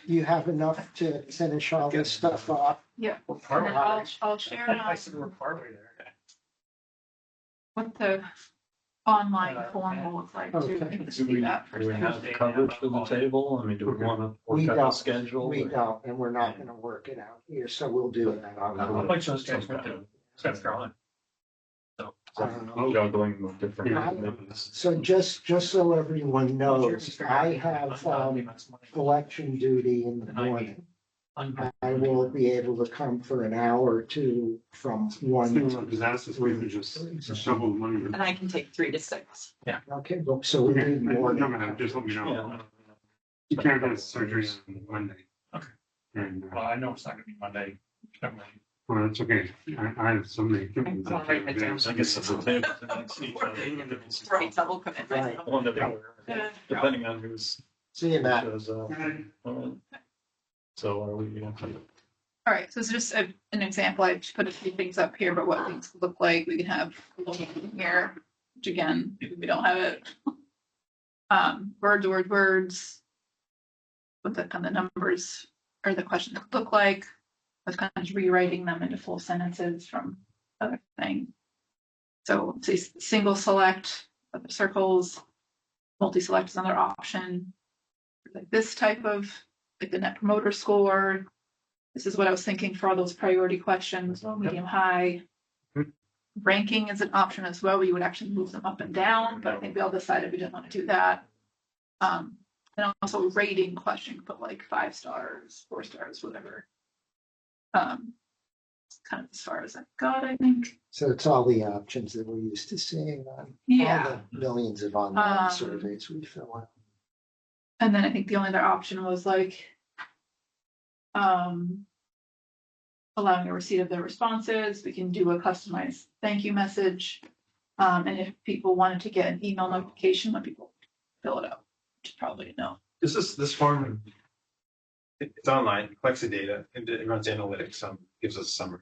you have enough to finish all this stuff off? Yeah. We're And part then way I'll share there. I said we're partway there. what the online form will look like too. Okay. I can Do see we that do we first. have coverage for the table? I mean, do we want to We work out a don't. schedule? We or- don't, and we're not gonna work it out here, so we'll do that on I'd the. like those guys went to South Carolina. Juggling with different Yeah. committees. So just so everyone knows, I have election duty in the morning. I will be able to come for an hour or two from one. Disasters, we could just shovel the money. And I can take 3 to 6. Okay, well, so we Okay, need more. no matter, just let me know. Yeah. You can't have surgery on Monday. Okay. And, Well, I know it's not gonna be Monday. Never mind. well, that's okay. I have so many. I'm gonna write that down. I guess that's a big. Depending Right, double commitment. on who's See you, Matt. shows up. Alright. So are we? All right, so it's just an example. I just put a few things up here, but what things look like. We can have a little in here, which again, we don't have it. Words. What the kind of numbers or the questions look like. I was kind of just rewriting them into full sentences from other thing. So say single select of the circles, multi-select is another option. Like this type of, like the net promoter score. This is what I was thinking for all those priority questions, low, medium, high. Ranking is an option as well. We would actually move them up and down, but I think we all decided we didn't want to do that. And also a rating question, put like 5 stars, 4 stars, whatever. Kind of as far as I got, I think. So it's all the options that we're used to seeing on all Yeah. the millions of online Um, surveys we fill out. And then I think the only other option was like allowing a receipt of their responses. We can do a customized thank you message. And if people wanted to get an email notification when people fill it out, which is probably no. This form, it's online, it collects the data, and it runs analytics, gives us a summary.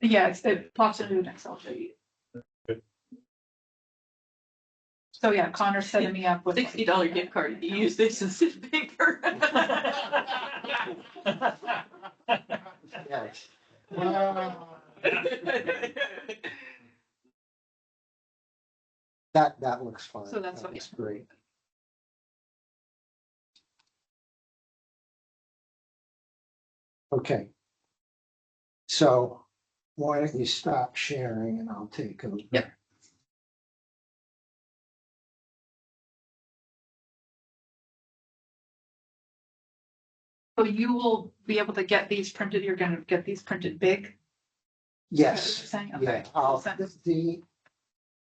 Yeah, it plots into an Excel sheet. So yeah, Connor setting me up with $60 gift card. You use this instead of paper. Yes. That looks fine. So that's That what- looks great. Okay. So why don't you stop sharing and I'll take over. Yep. So you will be able to get these printed. You're going to get these printed big. Yes, Is that what you're saying? yeah, Okay. I'll, Send- I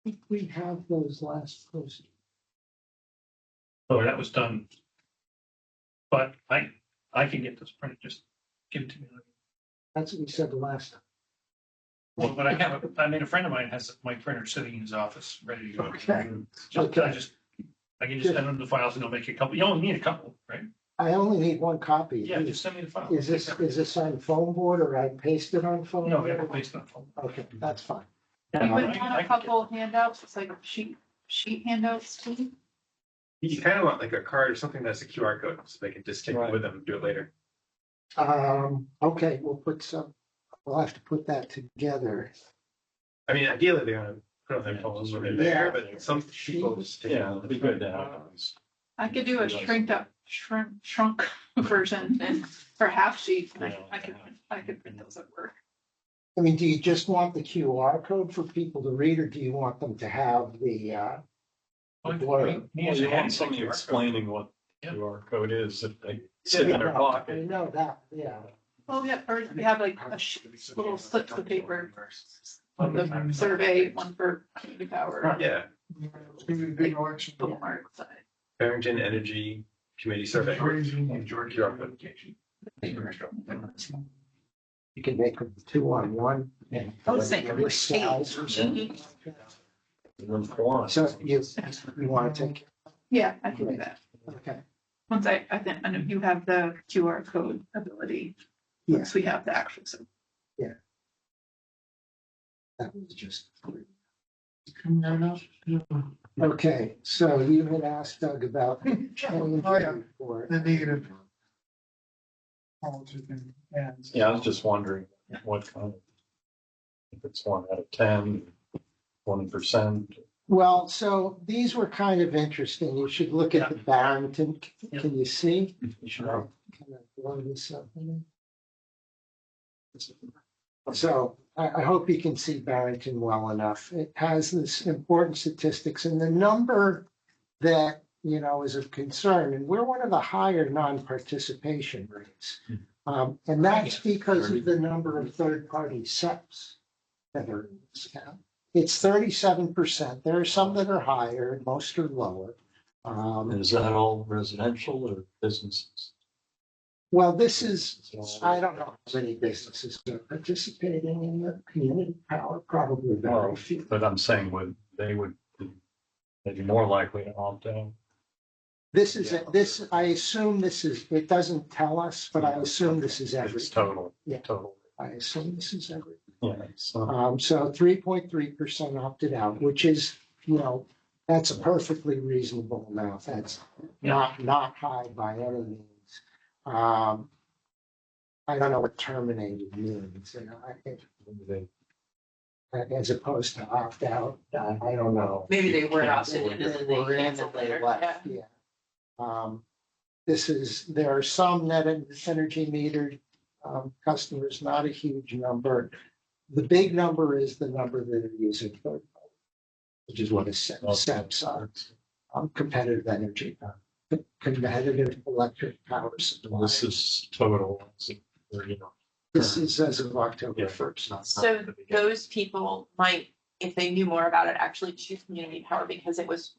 think we have those last posted. Oh, that was done. But I can get this printed, just give it to me. That's what we said the last time. Well, but I mean, a friend of mine has my printer sitting in his office, ready to go. Okay. Just, Okay. I can just send them the files and they'll make a couple. You only need a couple, right? I only need one copy. Yeah, just send me the file. Is this on foam board or I paste it on foam? No, we board? have it based on phone. Okay, that's fine. You would I- want I a couple handouts. It's like sheet handouts too. You kind of want like a card or something that's a QR code, so they can just take it Right. with them and do it later. Okay, we'll have to put that together. I mean, ideally, they're gonna put on their phones when they're there, but some people just take it. Yeah, it'd be good to have those. I could do a shrunk version and for half sheet. And Yeah. I could print those at work. I mean, do you just want the QR code for people to read or do you want them to have the, blurb? Me Well, as you a want hand somebody QR code. explaining what Yeah. QR code is if they sit in their I pocket. know that, yeah. Oh, yeah, or we have like little slips of paper. One for the survey, one for community power. Yeah, Big election. bookmark side. Barrington Energy Committee Survey. QR code. You can make them 2-on-1. and- Oh, same. Your size or something. One form. So you want to take, Yeah, I can do that. okay, Once I think, I know you have the QR code ability. Yes. Once we have the actual, so. that was just. Okay, so you had asked Doug about change Oh, yeah. report. The negative. And Yeah, I was just wondering what kind of, if it's 1 out of 10, 20%. Well, so these were kind of interesting. You should look at the Barrington. Yeah. Can you see? Sure. Can I blow this up? So I hope you can see Barrington well enough. It has this important statistics and the number that, is of concern, and we're one of the higher non-participation rates. And that's because of the number of third-party SEPs that are in this count. It's 37%. There are some that are higher, most are lower. Is that all residential or businesses? Well, this is, I don't know how many businesses are participating in the community power, probably very Well, few. but I'm saying they'd be more likely to opt out. This is, I assume this is, it doesn't tell us, but I assume this is It's everything. total. Yeah. Total. I assume this is everything. Yeah. So So 3.3% opted out, which is, that's a perfectly reasonable amount. That's not high by any means. I don't know what terminated means, I think, as opposed to opt out, I don't know. Maybe they were Cancel opted in it. and They then were they in canceled and they later. left, Yeah. There are some net energy metered customers, not a huge number. The big number is the number that are using third party, which is what a SEPs are. Competitive energy, competitive electric power supply. this is total. This is as of October Yeah. 1st. So those people might, if they knew more about it, actually choose community power because it was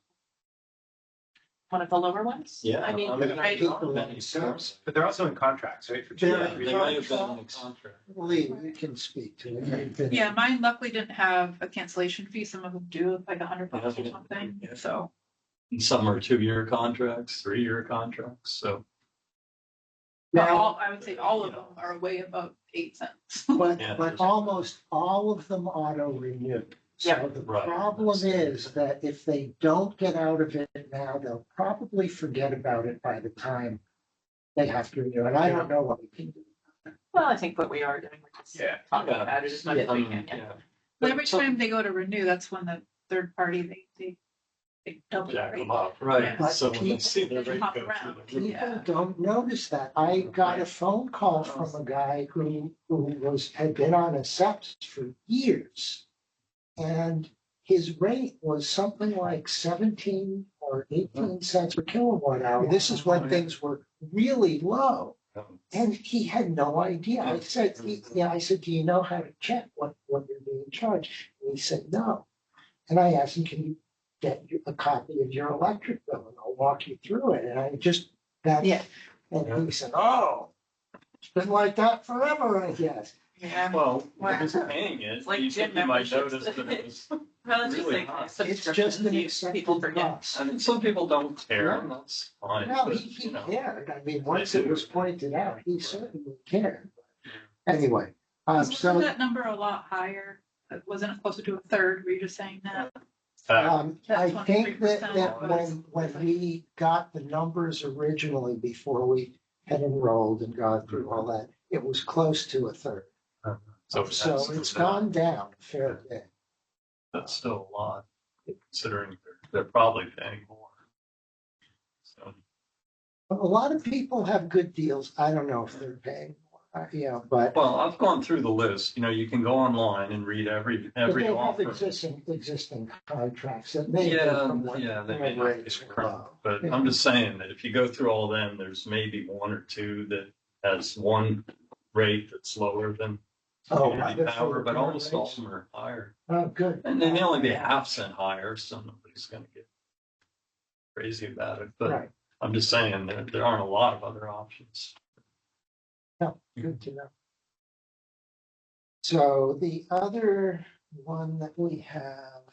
one of the lower ones. Yeah, I mean, I mean, right? But they're also in contracts, right? For two They're Yeah, years. they may have been in a contract. Lee, you can speak to it. Yeah, mine luckily didn't have a cancellation fee. Some of them do, like $100 or Yeah. something. Yeah. So And some are 2-year contracts, 3-year contracts. So I would say all of them are way above 8 cents. But, Yeah. but almost all of them auto renew. So Yeah. the Right. problem is that if they don't get out of it now, they'll probably forget about it by the time they have to renew. And I don't know what we can do. Well, I think what we are doing, we're just Yeah. talking about it as much as we can. Yeah. yeah. But every time they go to renew, that's when the third party, they double the Jack rate. them up, right? Yeah. So when they People- see the They rate hop go through around. the roof. People Yeah. don't notice that. I got a phone call from a guy who had been on a SEPs for years. And his rate was something like 17 or 18 cents per kilowatt hour. This is when things were really low. And he had no idea. I said, do you know how to check what you're being charged? And he said, no. And I asked him, can you get a copy of your electric bill and I'll walk you through it. And I just, and he said, oh, it's been like that forever, I guess. Yeah. Well, Wow. who's paying it? It's like you gym think you might memberships. notice that it was. Well, it's just Really like high. It's just subscriptions, an people accepted forget. cost. I mean, some people don't care, and that's fine. Well, but, he you know, cared. I mean, once it was pointed out, he certainly cared. Anyway, Wasn't so, that number a lot higher? Wasn't it closer to a third? Were you just saying that? I That think that 23% was- when we got the numbers originally before we had enrolled and gone through all that, it was close to a third. So it's gone down a fair bit. That's still a lot, considering they're probably paying more. So, A lot of people have good deals. I don't know if they're paying more, but. well, I've gone through the list. You know, you can go online and read every But they have offer. existing contracts that may. be Yeah, from when yeah, they may the not be rates were current, low. but Yeah. I'm just saying that if you go through all them, there's maybe one or two that has one rate that's lower than Oh, community right. power, but almost all of them are higher. Oh, good. And they may only be half cent higher, so nobody's gonna get crazy about it, but Right. I'm just saying that there aren't a lot of other options. No, good to know. So the other one that we have,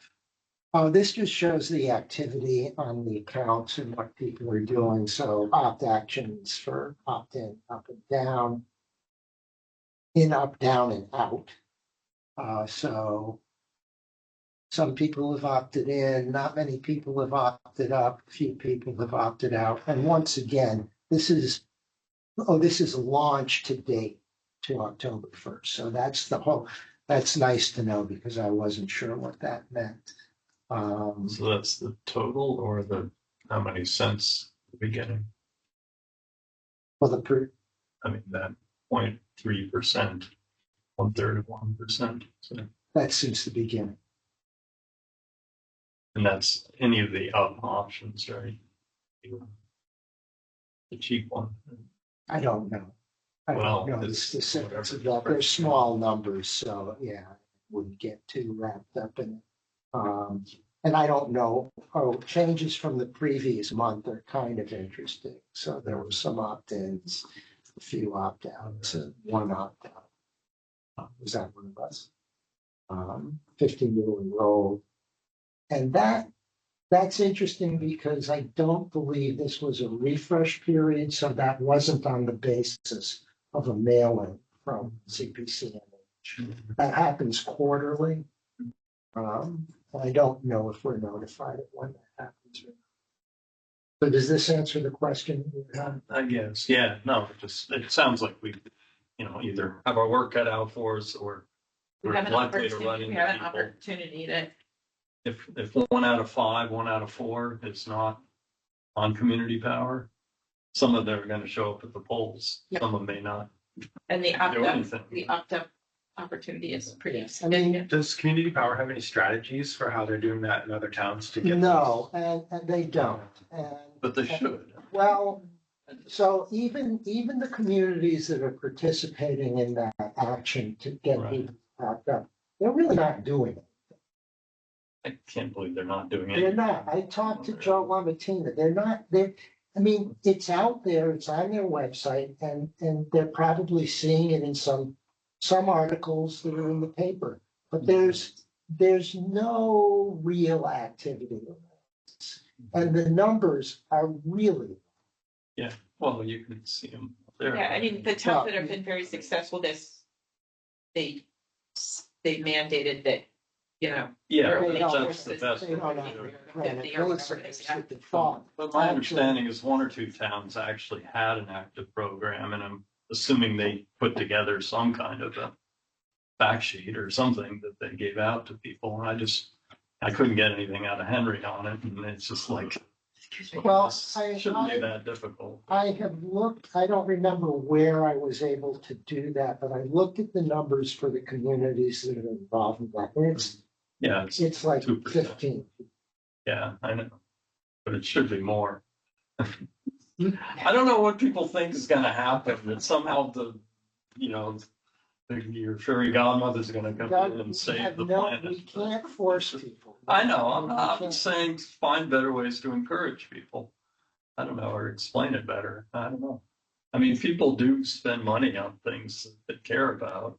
this just shows the activity on the accounts and what people are doing. So opt actions for opt in, up and down, in, up, down, and out. So some people have opted in, not many people have opted up, few people have opted out. And once again, this is launch to date to October 1st. So that's nice to know because I wasn't sure what that meant. So that's the total or how many cents are we getting? Well, I mean, that 0.3%, 1/3 of 1%. So, that's since the beginning. and that's any of the up options, right? The cheap one. I don't know. I Well, don't know the it's specifics of whatever. that. They're small numbers, so yeah, wouldn't get too wrapped up in it. And I don't know, changes from the previous month are kind of interesting. So there were some opt-ins, a few opt-outs, and one opt-out. Was that one of us? 50 new enrolled. And that's interesting because I don't believe this was a refresh period, so that wasn't on the basis of a mailing from CPCNH. That happens quarterly. I don't know if we're notified of when that happens. So does this answer the question? I guess, yeah, no, it sounds like we, either have our work cut out for us or We we're have an likely to run opportunity, we into have an people. opportunity to, If 1 out of 5, 1 out of 4 is not on community power, some of them are gonna show up at the polls, Yep. some of them may not. and the Do opt-out, anything. the opt-out opportunity is pretty I mean, significant. Does Community Power have any strategies for how they're doing that in other towns to get? no, and they don't. And But they should. well, so even the communities that are participating in that action to get Right. people backed up, they're really not doing it. I can't believe they're not doing They're it. not. I talked to Joe Lamatina. I mean, it's out there, it's on their website, and they're probably seeing it in some articles that are in the paper. But there's no real activity. And the numbers are really, Well, you can see them there. Yeah, I mean, the towns that have been very successful, they mandated that, Yeah, They don't- that's the best. they way don't to have do it. a plan in Fifty or place, whatever it it's is, yeah. with the thought. But my understanding is 1 or 2 towns actually had an active program, and I'm assuming they put together some kind of a fact sheet or something that they gave out to people. And I couldn't get anything out of Henry on it, and it's just like, Well, this I- shouldn't be that difficult. I have looked, I don't remember where I was able to do that, but I looked at the numbers for the communities that are involved in that. And Yeah, it's like 2%. 15. Yeah, I know, but it should be more. I don't know what people think is gonna happen, that somehow your fairy godmother's gonna come Doug, in and we save have the no- planet. We can't force people. I know, We I'm can't. saying find better ways to encourage people. I don't know, or explain it better. I don't know. I mean, people do spend money on things that they care about.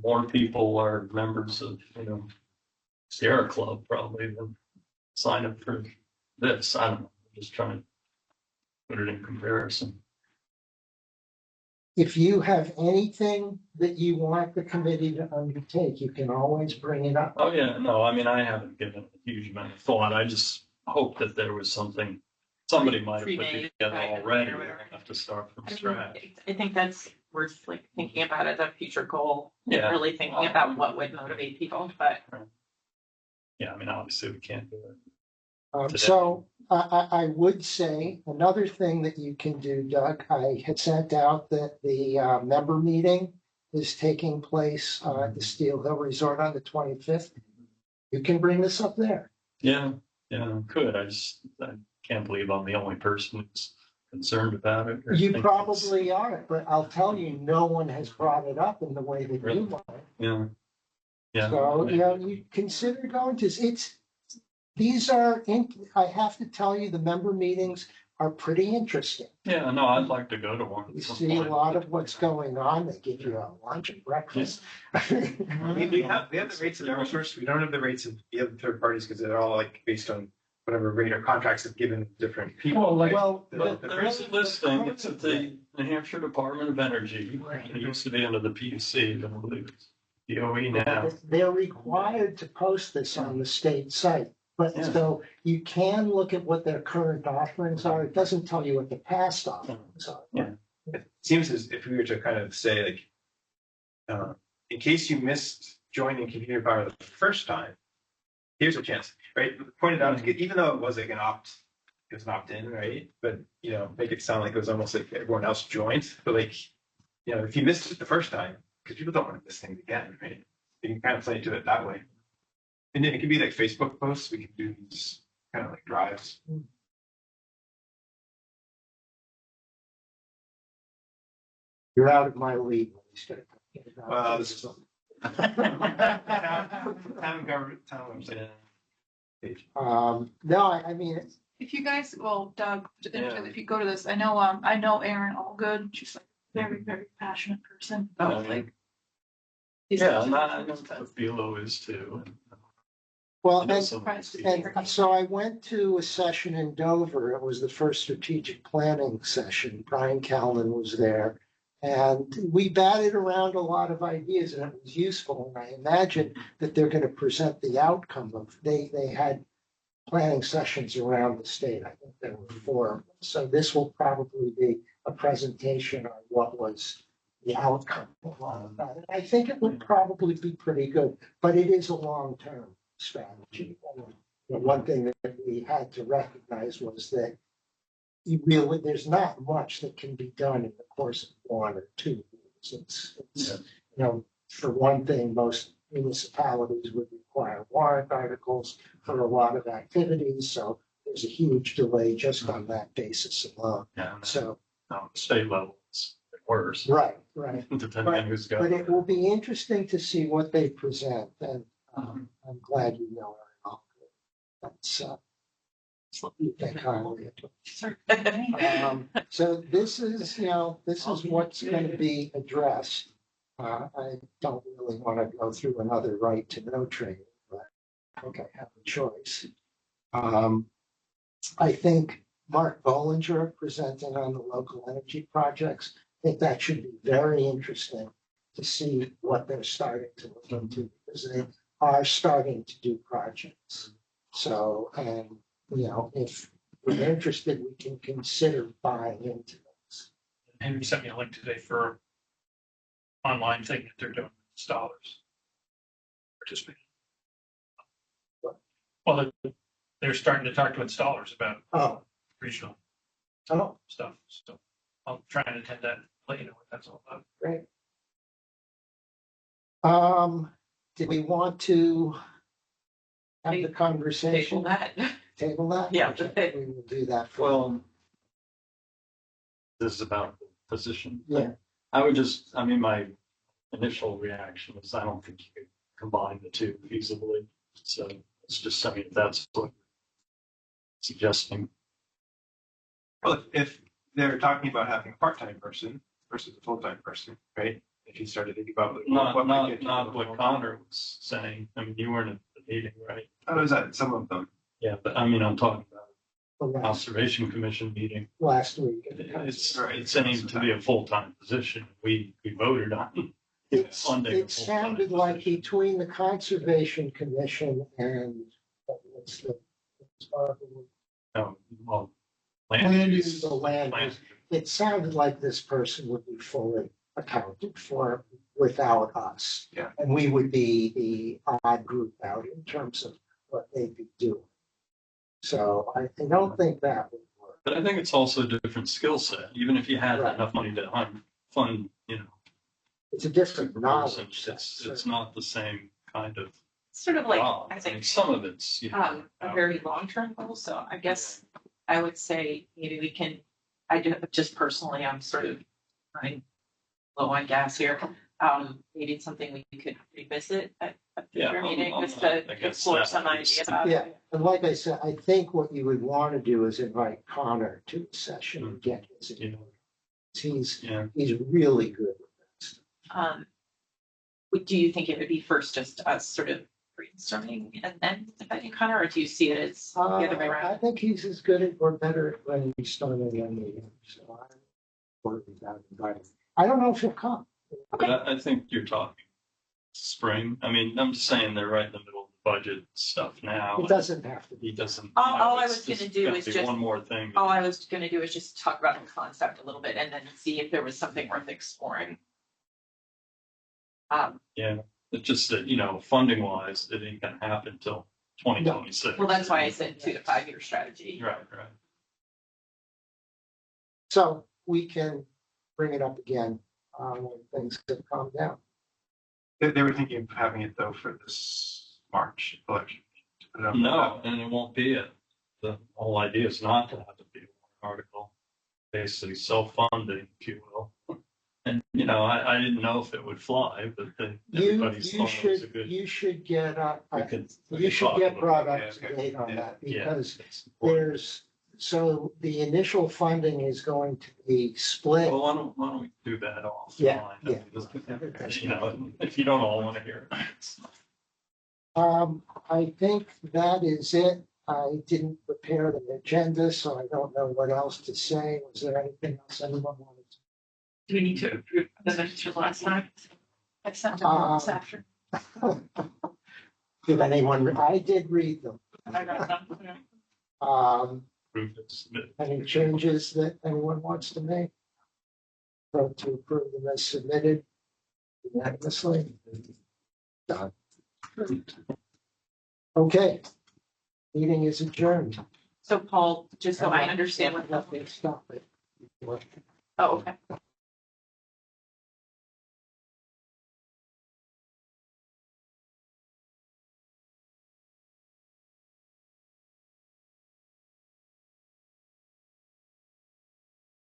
More people are members of, Sierra Club probably than sign up for this. I don't know. I'm just trying to put it in comparison. If you have anything that you want the committee to undertake, you can always bring it up. Oh, yeah, no, I mean, I haven't given a huge amount of thought. I just hope that there was something, somebody might have put Pre-made, together right, already. or I whatever. have to start from I mean, scratch. I think that's worth like thinking about as a future goal, Yeah. really thinking about what would motivate people, but. Yeah, I mean, obviously we can't do it. So I would say another thing that you can do, Doug, I had sent out that the member meeting is taking place at the Steel Hill Resort on the 25th. You can bring this up there. Yeah, could. I can't believe I'm the only person who's concerned about it. or You think probably are, but I'll tell you, no one has brought it up in the way that Really? you want. Yeah. Yeah. So, you consider going to, I have to tell you, the member meetings are pretty interesting. Yeah, no, I'd like to go to one. You at some see a point. lot of what's going on. They give you a lunch and breakfast. We have the rates in Eversource. We don't have the rates of the other third parties because they're all like based on whatever rate or contracts have given different people. Well, like, Well, But there is a listing. It's at the New Hampshire Department of Energy. It used to be under the PUC, I believe it's DOE now. they're required to post this on the state site. But Yeah. so you can look at what their current offerings are. It doesn't tell you what the past offerings are. Yeah. It seems as if we were to kind of say like, in case you missed joining Community Power the first time, here's a chance, right? Pointed out to get, even though it was like it was an opt-in, right? But make it sound like it was almost like everyone else joined. But like, if you missed it the first time, because people don't want to miss things again, right? You can kind of play into it that way. And then it could be like Facebook posts. We can do these kind of like drives. You're out of my league when you start talking about. Well, this. this is- Town government, town website. No, I mean, If you guys, well, Doug, Yeah. if you go to this, I know Erin Allgood, she's like a very, very passionate person about like. these Yeah, types and of I know issues, but- Philo is too. well, I know and some Surprised to people. And so I went to a session in Dover. It was the first strategic planning session. Brian Callen was there. And we batted around a lot of ideas and it was useful. And I imagine that they're going to present the outcome of, they had planning sessions around the state. I think there were 4 of them. So this will probably be a presentation on what was the outcome of all of that. And I think it would probably be pretty good, but it is a long-term strategy. And the one thing that we had to recognize was that there's not much that can be done in the course of 1 or 2 years. It's for one thing, most municipalities would require warrant articles for a lot of activities, so there's a huge delay just on that basis alone. Yeah, So, state level, it's worse. right. Depending on who's got. But it will be interesting to see what they present, and I'm glad you know Erin Allgood. That's you think highly of her. So this is what's going to be addressed. I don't really want to go through another right to know training, but I think I have a choice. I think Mark Bollinger presenting on the local energy projects. I think that should be very interesting to see what they're starting to look into, because they are starting to do projects. So, and if we're interested, we can consider buying into those. Henry sent me a link today for online thing that they're doing with installers. Participating. Well, they're starting to talk to installers about Oh, regional oh, stuff. So I'll try and attend that, let you know what that's all about. great. Did we want to have the conversation? Table that. Table that? Yeah. Okay, we will do that. Well, this is about the position. Yeah. My initial reaction is I don't think you could combine the two feasibly. So it's just, if that's what you're suggesting. Well, if they're talking about having a part-time person versus a full-time person, right? If you started thinking about what might get you Not to what Connor was saying. You weren't at the meeting, right? Oh, is that some of them? Yeah, but I'm talking about The last Conservation Commission meeting. week. It's aimed to be a full-time position. We voted on. Funding a It full-time sounded like position. between the Conservation Commission and what's the No, well, Land use. the land, Land. it sounded like this person would be fully accounted for without us. Yeah. And we would be the odd group out in terms of what they'd be doing. So I don't think that would work. But I think it's also a different skill set. Even if you had Right. enough money to fund, It's a different person, knowledge. it's not the same kind of Sort of like, job. I think, Some of it's, a very long-term goal. So I guess I would say maybe we can, just personally, I'm sort of running low on gas here. Maybe it's something we could revisit at a future Yeah, meeting, I'm just not to against explore that. some ideas about Yeah, it. and like I said, I think what you would want to do is invite Connor to the session and get his input. He's really good with that stuff. Do you think it would be first just us sort of brainstorming and then inviting Connor, or do you see it as the other way I around? think he's as good at or better at brainstorming than me. So I'm worried about inviting. I don't know if he'll come. But I think you're talking spring. I'm just saying they're right in the middle of the budget stuff now. It doesn't have to be. He doesn't. All I it's was gonna just do gonna is be just- one more thing. All I was gonna do is just talk about the concept a little bit and then see if there was something worth exploring. It's just that, funding wise, it ain't gonna happen till 2026. Well, that's why I said 2 to 5 year strategy. Right. So we can bring it up again when things have calmed down. They were thinking of having it though for this March election. to put it up. No, and it won't be it. The whole idea is not to have it be a warrant article, basically self-funding, if you will. And, I didn't know if it would fly, but everybody's You thought it was a should, good. you should get, we could you should talk get about brought it. up to Okay, date on yeah, that yeah. because it's important. there's, so the initial funding is going to be split. Well, why don't we do that offline? Yeah, I mean, if you don't all want to hear it. I think that is it. I didn't prepare an agenda, so I don't know what else to say. Was there anything else anyone wanted to? Do we need to approve the minutes from last time? I sent them all this afternoon. Did anyone, I did read them. I got them. Proof it's submitted. Any changes that anyone wants to make? Vote to approve them as submitted unanimously. Done. Okay. Meeting is adjourned. So Paul, just so I understand what, Let me stop it. oh, okay.